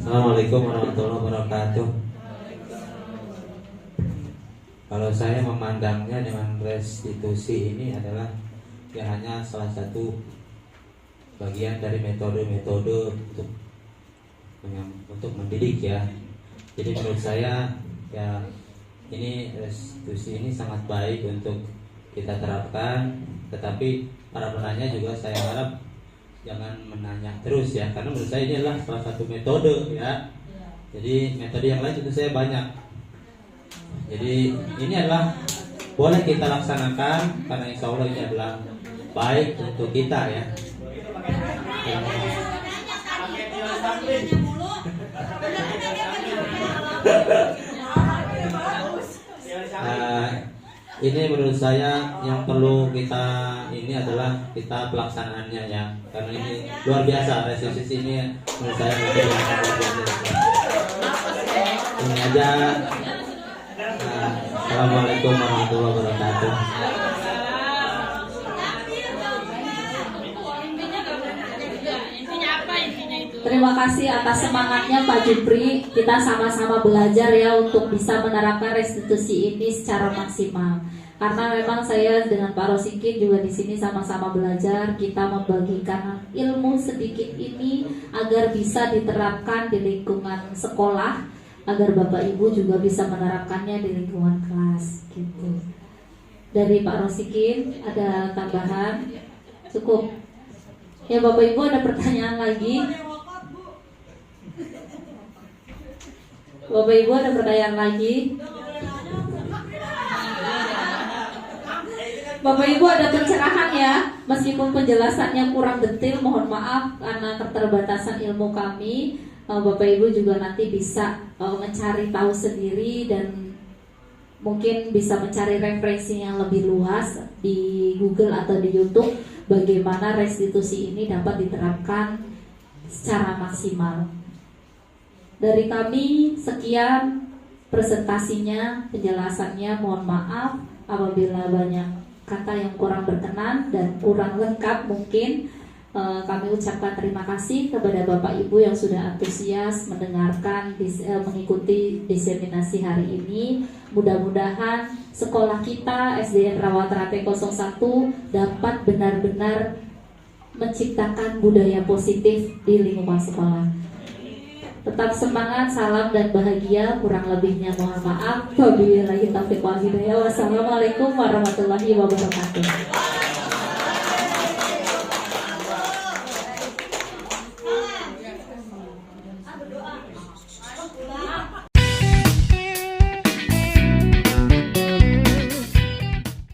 Assalamualaikum warahmatullahi wabarakatuh. Kalau saya memandangnya dengan restitusi ini adalah ya hanya salah satu bagian dari metode-metode untuk mendidik ya. Jadi menurut saya ya ini restitusi ini sangat baik untuk kita terapkan, tetapi para penanya juga saya harap jangan menanya terus ya, karena menurut saya ini adalah salah satu metode ya. Jadi metode yang lain itu saya banyak. Jadi ini adalah boleh kita laksanakan karena insya Allah ini adalah baik untuk kita ya. Ini menurut saya yang perlu kita ini adalah kita pelaksanaannya ya, karena ini luar biasa restitusi ini menurut saya luar biasa. Ini aja. Assalamualaikum warahmatullahi wabarakatuh. Intinya apa intinya itu? Terima kasih atas semangatnya Pak Jupri. Kita sama-sama belajar ya untuk bisa menerapkan restitusi ini secara maksimal. Karena memang saya dengan Pak Rosikin juga di sini sama-sama belajar. Kita membagikan ilmu sedikit ini agar bisa diterapkan di lingkungan sekolah, agar Bapak Ibu juga bisa menerapkannya di lingkungan kelas. Gitu. Dari Pak Rosikin ada tambahan? Cukup. Ya Bapak Ibu ada pertanyaan lagi? Bapak Ibu ada pertanyaan lagi? Bapak Ibu ada pencerahan ya, meskipun penjelasannya kurang detail, mohon maaf karena keterbatasan ilmu kami. Bapak Ibu juga nanti bisa mencari tahu sendiri dan mungkin bisa mencari referensi yang lebih luas di Google atau di YouTube bagaimana restitusi ini dapat diterapkan secara maksimal. Dari kami sekian presentasinya, penjelasannya. Mohon maaf apabila banyak kata yang kurang berkenan dan kurang lengkap mungkin. Kami ucapkan terima kasih kepada Bapak Ibu yang sudah antusias mendengarkan, mengikuti diseminasi hari ini. Mudah-mudahan sekolah kita SDN Rawaterate 01 dapat benar-benar menciptakan budaya positif di lingkungan sekolah. Tetap semangat, salam dan bahagia. Kurang lebihnya mohon maaf. Wabillahi taufiq wal hidayah. Wassalamualaikum warahmatullahi wabarakatuh.